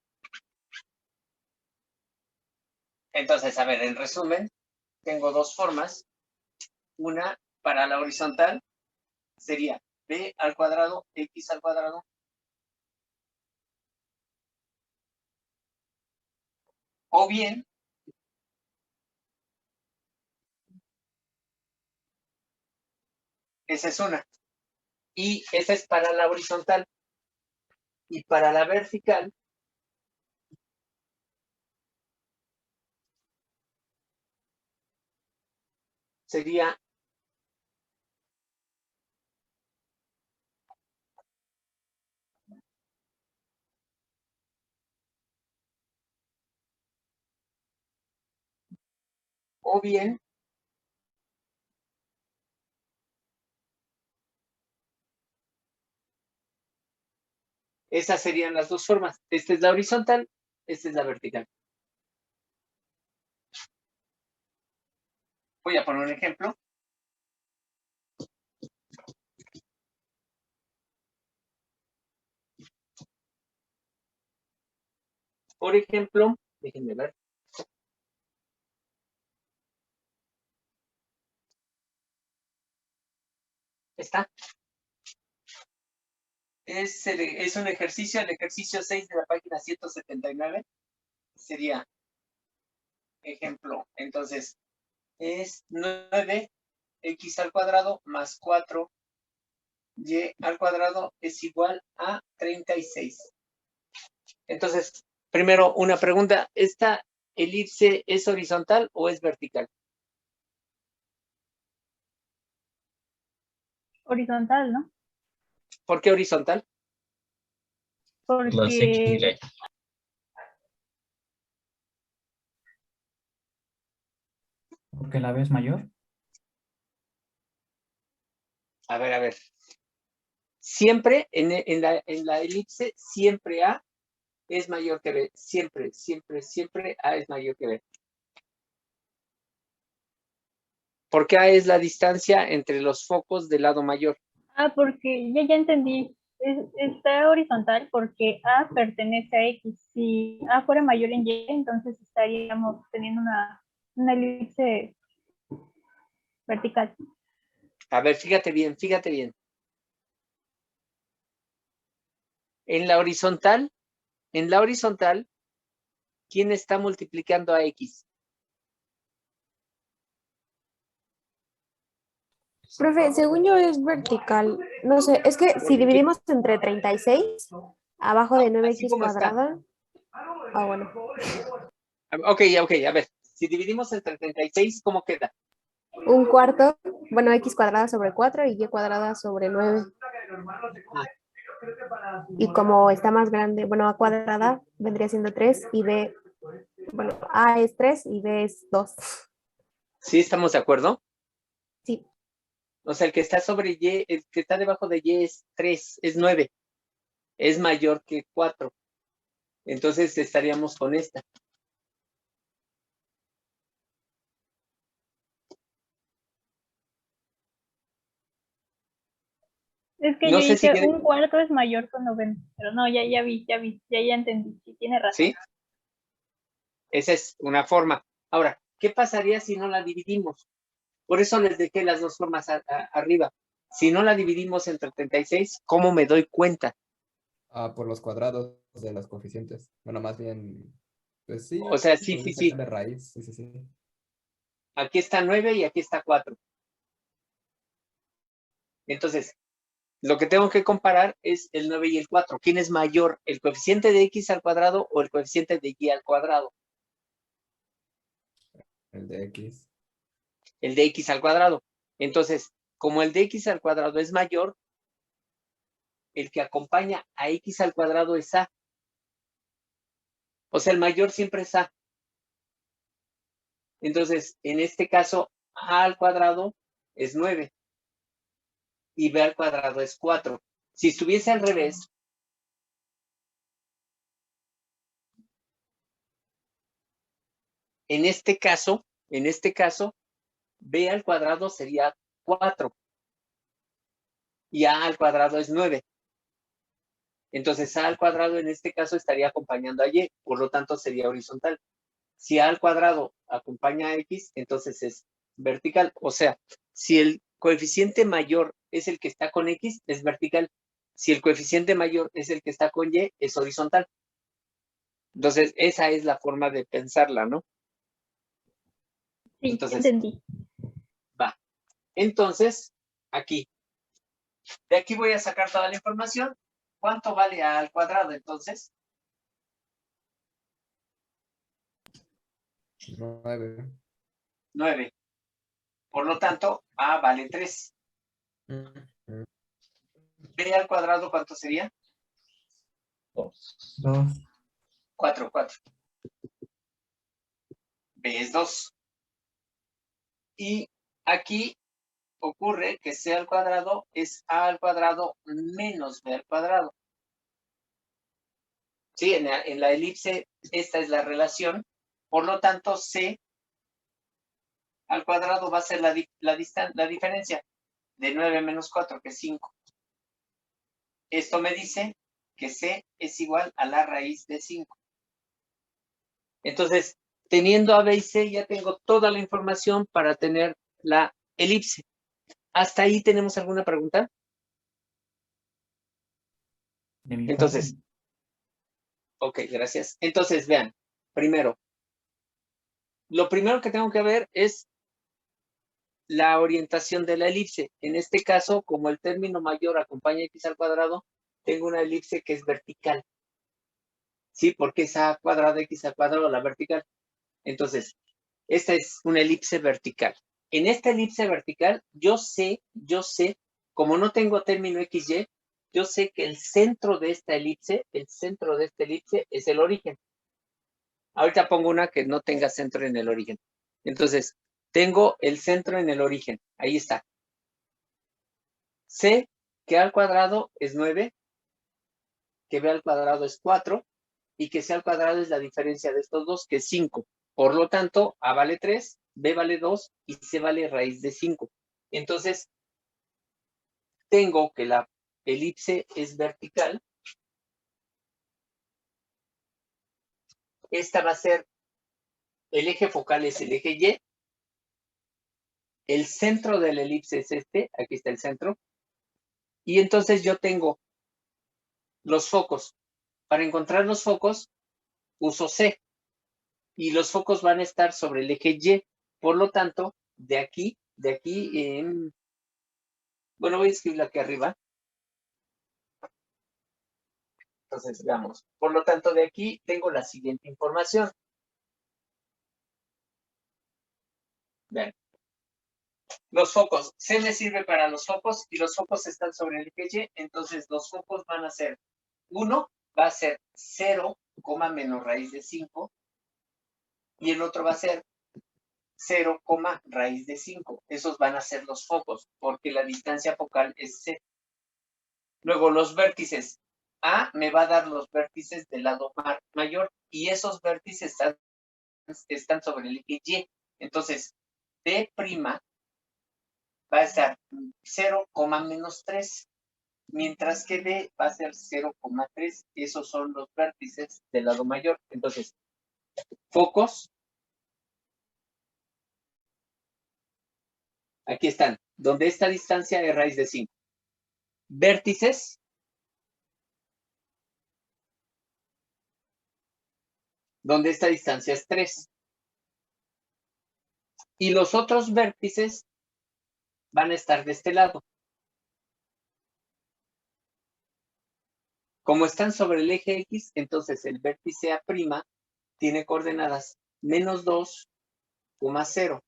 Entonces, a ver, en resumen, tengo dos formas. Una para la horizontal sería B al cuadrado, X al cuadrado. O bien, esa es una. Y esa es para la horizontal. Y para la vertical, sería o bien esas serían las dos formas. Esta es la horizontal, esta es la vertical. Voy a poner un ejemplo. Por ejemplo, déjenme ver. Está. Es un ejercicio, el ejercicio 6 de la página 179. Sería ejemplo. Entonces, es 9x al cuadrado más 4y al cuadrado es igual a 36. Entonces, primero una pregunta. ¿Esta elipse es horizontal o es vertical? Horizontal, ¿no? ¿Por qué horizontal? Las X y la Porque Y. Porque la B es mayor. A ver. Siempre en la elipse, siempre A es mayor que B. Siempre A es mayor que B. Porque A es la distancia entre los focos del lado mayor. porque ya entendí. Está horizontal porque A pertenece a X. Si A fuera mayor en Y, entonces estaríamos teniendo una elipse vertical. A ver, fíjate bien. En la horizontal, ¿quién está multiplicando a X? Profe, según yo es vertical. No sé, es que si dividimos entre 36, abajo de Así 9x como está. cuadrada. Ah, bueno. Ok, a ver. Si dividimos entre 36, ¿cómo queda? Un cuarto, bueno, x cuadrada sobre 4 y y cuadrada sobre 9. Y como está más grande, bueno, a cuadrada vendría siendo 3 y b, bueno, a es 3 y b es 2. ¿Sí estamos de acuerdo? Sí. O sea, el que está sobre Y, el que está debajo de Y es 3, es 9. Es mayor que 4. Entonces estaríamos con esta. Es que No yo sé si dije quiere- un cuarto es mayor con 90, pero no, ya entendí, sí, tiene razón. ¿Sí? Esa es una forma. Ahora, ¿qué pasaría si no la dividimos? Por eso les dejé las dos formas arriba. Si no la dividimos entre 36, ¿cómo me doy cuenta? Por los cuadrados de los coeficientes. Bueno, más bien, pues sí, O sea, sí. de raíz. Sí. Aquí está 9 y aquí está 4. Entonces, lo que tengo que comparar es el 9 y el 4. ¿Quién es mayor, el coeficiente de x al cuadrado o el coeficiente de y al cuadrado? El de X. El de x al cuadrado. Entonces, como el de x al cuadrado es mayor, el que acompaña a x al cuadrado es a. O sea, el mayor siempre es a. Entonces, en este caso, a al cuadrado es 9 y b al cuadrado es 4. Si estuviese al revés, en este caso, b al cuadrado sería 4 y a al cuadrado es 9. Entonces, a al cuadrado en este caso estaría acompañando a y, por lo tanto sería horizontal. Si a al cuadrado acompaña a x, entonces es vertical. O sea, si el coeficiente mayor es el que está con x, es vertical. Si el coeficiente mayor es el que está con y, es horizontal. Entonces, esa es la forma de pensarla, ¿no? Sí, Entonces, entendí. va. Entonces, aquí. De aquí voy a sacar toda la información. ¿Cuánto vale a al cuadrado, entonces? 9. 9. Por lo tanto, a vale 3. B al cuadrado, ¿cuánto sería? 2. 4. B es 2. Y aquí ocurre que C al cuadrado es A al cuadrado menos B al cuadrado. Sí, en la elipse esta es la relación. Por lo tanto, C al cuadrado va a ser la diferencia de 9 menos 4, que es 5. Esto me dice que C es igual a la raíz de 5. Entonces, teniendo A, B y C, ya tengo toda la información para tener la elipse. ¿Hasta ahí tenemos alguna pregunta? De mi Entonces, parte, ok, gracias. Entonces, vean, primero, lo primero que tengo que ver es la orientación de la elipse. En este caso, como el término mayor acompaña x al cuadrado, tengo una elipse que es vertical. ¿Sí? Porque es a cuadrado, x al cuadrado, la vertical. Entonces, esta es una elipse vertical. En esta elipse vertical, yo sé, como no tengo término XY, yo sé que el centro de esta elipse, es el origen. Ahorita pongo una que no tenga centro en el origen. Entonces, tengo el centro en el origen. Ahí está. Sé que A al cuadrado es 9, que B al cuadrado es 4, y que C al cuadrado es la diferencia de estos dos, que es 5. Por lo tanto, A vale 3, B vale 2 y C vale raíz de 5. Entonces, tengo que la elipse es vertical. Esta va a ser, el eje focal es el eje Y. El centro de la elipse es este, aquí está el centro. Y entonces yo tengo los focos. Para encontrar los focos, uso C. Y los focos van a estar sobre el eje Y. Por lo tanto, de aquí, bueno, voy a escribirlo aquí arriba. Entonces, veamos. Por lo tanto, de aquí tengo la siguiente información. Vean. Los focos. C me sirve para los focos y los focos están sobre el eje Y. Entonces, los focos van a ser, uno va a ser 0, menos raíz de 5. Y el otro va a ser 0, raíz de 5. Esos van a ser los focos, porque la distancia focal es C. Luego, los vértices. A me va a dar los vértices del lado mayor y esos vértices están sobre el eje Y. Entonces, D' va a estar 0, menos 3, mientras que D va a ser 0,3. Esos son los vértices del lado mayor. Entonces, focos. Aquí están, donde esta distancia es raíz de 5. Vértices. Donde esta distancia es 3. Y los otros vértices van a estar de este lado. Como están sobre el eje X, entonces el vértice A' tiene coordenadas menos 2, 0.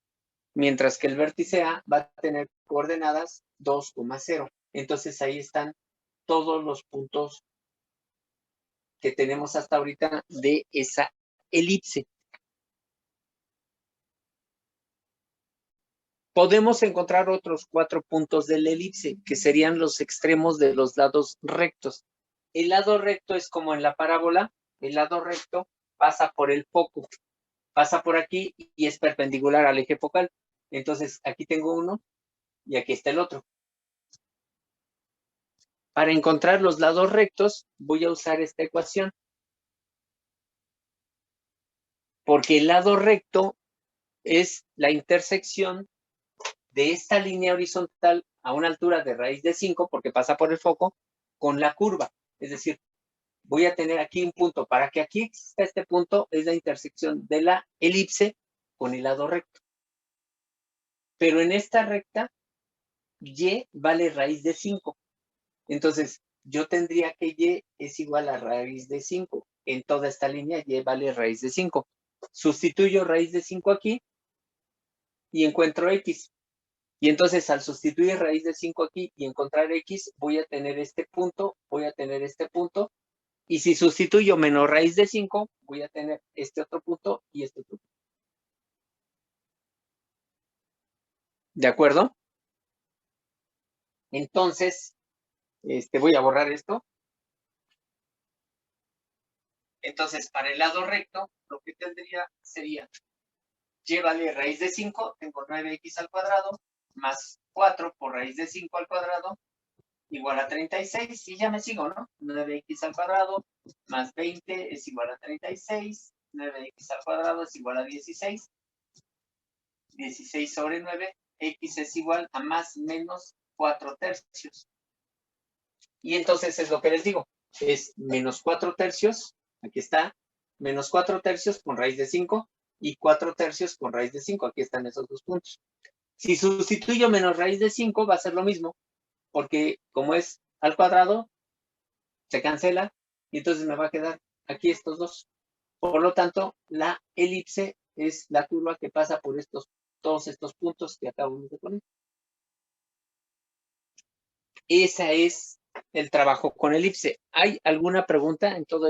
Mientras que el vértice A va a tener coordenadas 2, 0. Entonces ahí están todos los puntos que tenemos hasta ahorita de esa elipse. Podemos encontrar otros 4 puntos de la elipse, que serían los extremos de los lados rectos. El lado recto es como en la parábola, el lado recto pasa por el foco, pasa por aquí y es perpendicular al eje focal. Entonces, aquí tengo uno y aquí está el otro. Para encontrar los lados rectos, voy a usar esta ecuación. Porque el lado recto es la intersección de esta línea horizontal a una altura de raíz de 5, porque pasa por el foco, con la curva. Es decir, voy a tener aquí un punto. Para que aquí exista este punto, es la intersección de la elipse con el lado recto. Pero en esta recta, Y vale raíz de 5. Entonces, yo tendría que Y es igual a raíz de 5. En toda esta línea, Y vale raíz de 5. Sustituyo raíz de 5 aquí y encuentro X. Y entonces, al sustituir raíz de 5 aquí y encontrar X, voy a tener este punto, voy a tener este punto. Y si sustituyo menos raíz de 5, voy a tener este otro punto y este otro punto. ¿De acuerdo? Entonces, voy a borrar esto. Entonces, para el lado recto, lo que tendría sería y vale raíz de 5, tengo 9x al cuadrado, más 4 por raíz de 5 al cuadrado, igual a 36, y ya me sigo, ¿no? 9x al cuadrado, más 20 es igual a 36, 9x al cuadrado es igual a 16, 16 sobre 9, x es igual a más menos 4 tercios. Y entonces es lo que les digo, es menos 4 tercios, aquí está, menos 4 tercios con raíz de 5 y 4 tercios con raíz de 5, aquí están esos dos puntos. Si sustituyo menos raíz de 5 va a ser lo mismo, porque como es al cuadrado, se cancela y entonces me va a quedar aquí estos dos. Por lo tanto, la elipse es la curva que pasa por todos estos puntos que acabamos de poner. Esa es el trabajo con elipse. ¿Hay alguna pregunta en todo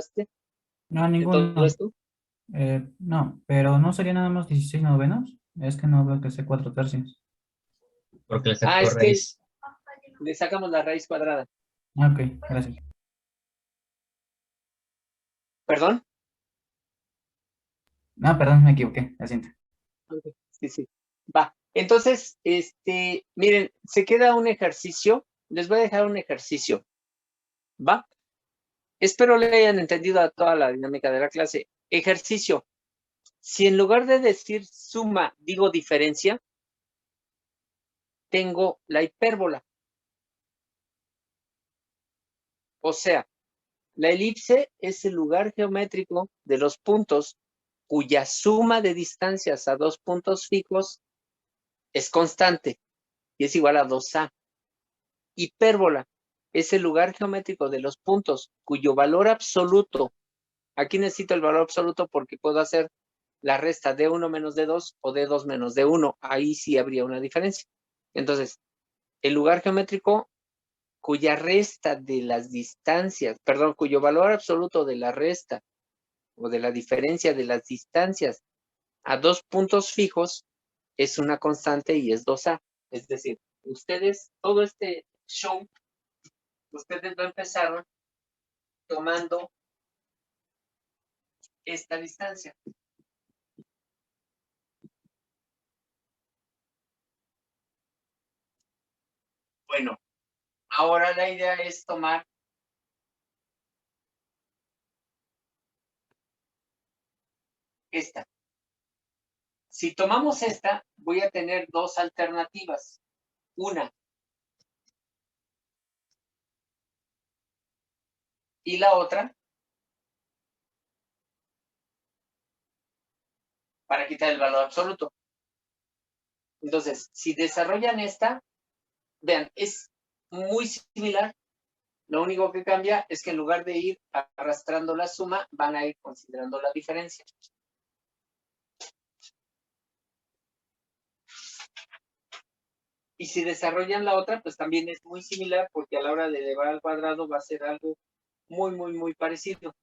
No, en todo ninguno. esto? No, pero no sería nada más 16 novenos. Es que no veo que sea 4 tercios. Porque le sacó Es que raíz. le sacamos la raíz cuadrada. Ah, ok, gracias. ¿Perdón? No, perdón, me equivoqué, lo siento. Sí, sí. Va. Entonces, miren, se queda un ejercicio. Les voy a dejar un ejercicio. ¿Va? Espero le hayan entendido a toda la dinámica de la clase. Ejercicio. Si en lugar de decir suma, digo diferencia, tengo la hipérbola. O sea, la elipse es el lugar geométrico de los puntos cuya suma de distancias a dos puntos fijos es constante y es igual a 2a. Hipérbola es el lugar geométrico de los puntos cuyo valor absoluto, aquí necesito el valor absoluto porque puedo hacer la resta de 1 menos de 2 o de 2 menos de 1. Ahí sí habría una diferencia. Entonces, el lugar geométrico cuya resta de las distancias, perdón, cuyo valor absoluto de la resta o de la diferencia de las distancias a dos puntos fijos es una constante y es 2a. Es decir, ustedes, todo este show, ustedes lo empezaron tomando esta distancia. Bueno, ahora la idea es tomar esta. Si tomamos esta, voy a tener dos alternativas. Una. Y la otra. Para quitar el valor absoluto. Entonces, si desarrollan esta, vean, es muy similar. Lo único que cambia es que en lugar de ir arrastrando la suma, van a ir considerando la diferencia. Y si desarrollan la otra, pues también es muy similar porque a la hora de elevar al cuadrado va a ser algo muy, muy, muy parecido.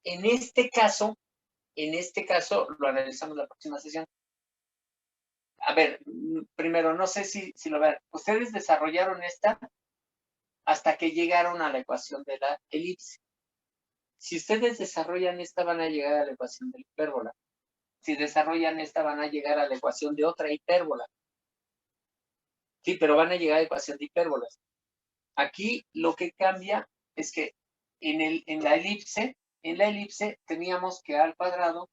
En este caso lo analizamos la próxima sesión. A ver, primero, no sé si lo ven. Ustedes desarrollaron esta hasta que llegaron a la ecuación de la elipse. Si ustedes desarrollan esta, van a llegar a la ecuación de la hipérbola. Si desarrollan esta, van a llegar a la ecuación de otra hipérbola. Sí, pero van a llegar a la ecuación de hipérbolas. Aquí lo que cambia es que en la elipse teníamos que a al cuadrado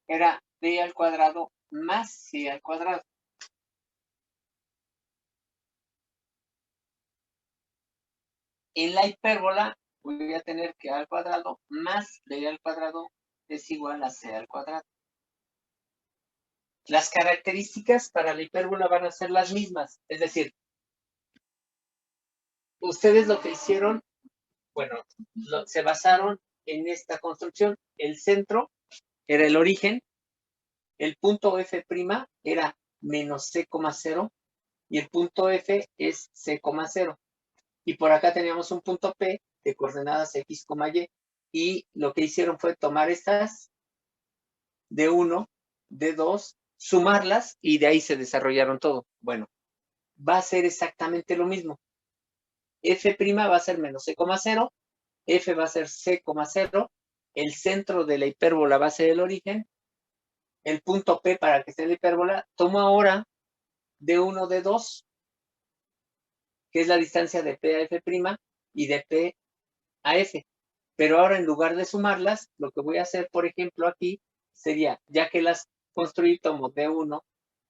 era b al cuadrado más c al cuadrado. En la hipérbola voy a tener que a al cuadrado más b al cuadrado es igual a c al cuadrado. Las características para la hipérbola van a ser las mismas. Es decir, ustedes lo que hicieron, bueno, se basaron en esta construcción. El centro era el origen, el punto F' era menos C,0 y el punto F es C,0. Y por acá teníamos un punto P de coordenadas X, Y. Y lo que hicieron fue tomar estas de 1, de 2, sumarlas y de ahí se desarrollaron todo. Bueno, va a ser exactamente lo mismo. F' va a ser menos C,0, F va a ser C,0, el centro de la hipérbola base del origen, el punto P para que esté la hipérbola, tomo ahora D1, D2, que es la distancia de P a F' y de P a F. Pero ahora en lugar de sumarlas, lo que voy a hacer, por ejemplo, aquí, sería, ya que las construí, tomo D1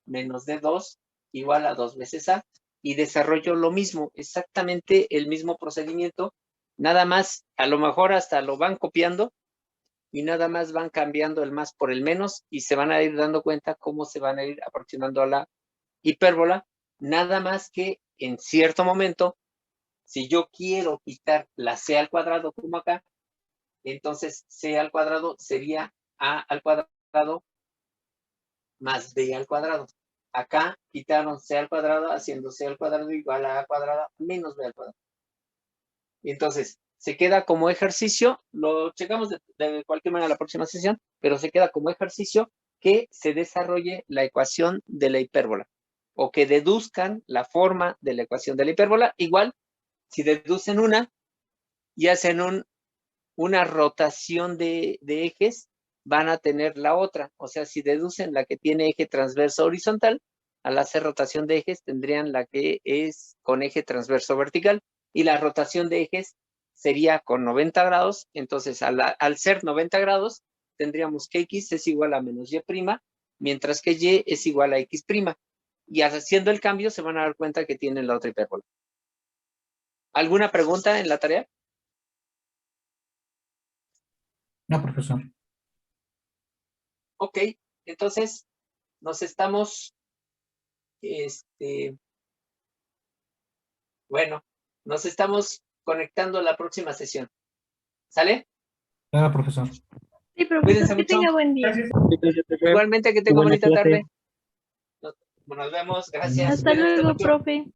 menos D2 igual a 2 veces A, y desarrollo lo mismo, exactamente el mismo procedimiento, nada más, a lo mejor hasta lo van copiando, y nada más van cambiando el más por el menos, y se van a ir dando cuenta cómo se van a ir aproximando a la hipérbola, nada más que en cierto momento, si yo quiero quitar la C al cuadrado como acá, entonces C al cuadrado sería A al cuadrado más B al cuadrado. Acá quitaron C al cuadrado, haciendo C al cuadrado igual a cuadrada menos B al cuadrado. Y entonces, se queda como ejercicio, lo checamos de cualquier manera la próxima sesión, pero se queda como ejercicio que se desarrolle la ecuación de la hipérbola, o que deduzcan la forma de la ecuación de la hipérbola. Igual, si deducen una y hacen una rotación de ejes, van a tener la otra. O sea, si deducen la que tiene eje transverso horizontal, al hacer rotación de ejes tendrían la que es con eje transverso vertical, y la rotación de ejes sería con 90 grados. Entonces, al ser 90 grados, tendríamos que X es igual a menos Y', mientras que Y es igual a X'. Y haciendo el cambio se van a dar cuenta que tienen la otra hipérbola. ¿Alguna pregunta en la tarea? No, profesor. Ok, entonces nos estamos, bueno, nos estamos conectando a la próxima sesión. ¿Sale? Claro, profesor. Sí, profesor, Cuídense que mucho. tenga buen día. Igualmente que tenga Buena bonita clase. tarde. Nos vemos, gracias. Hasta Cuídense luego, mucho. profe.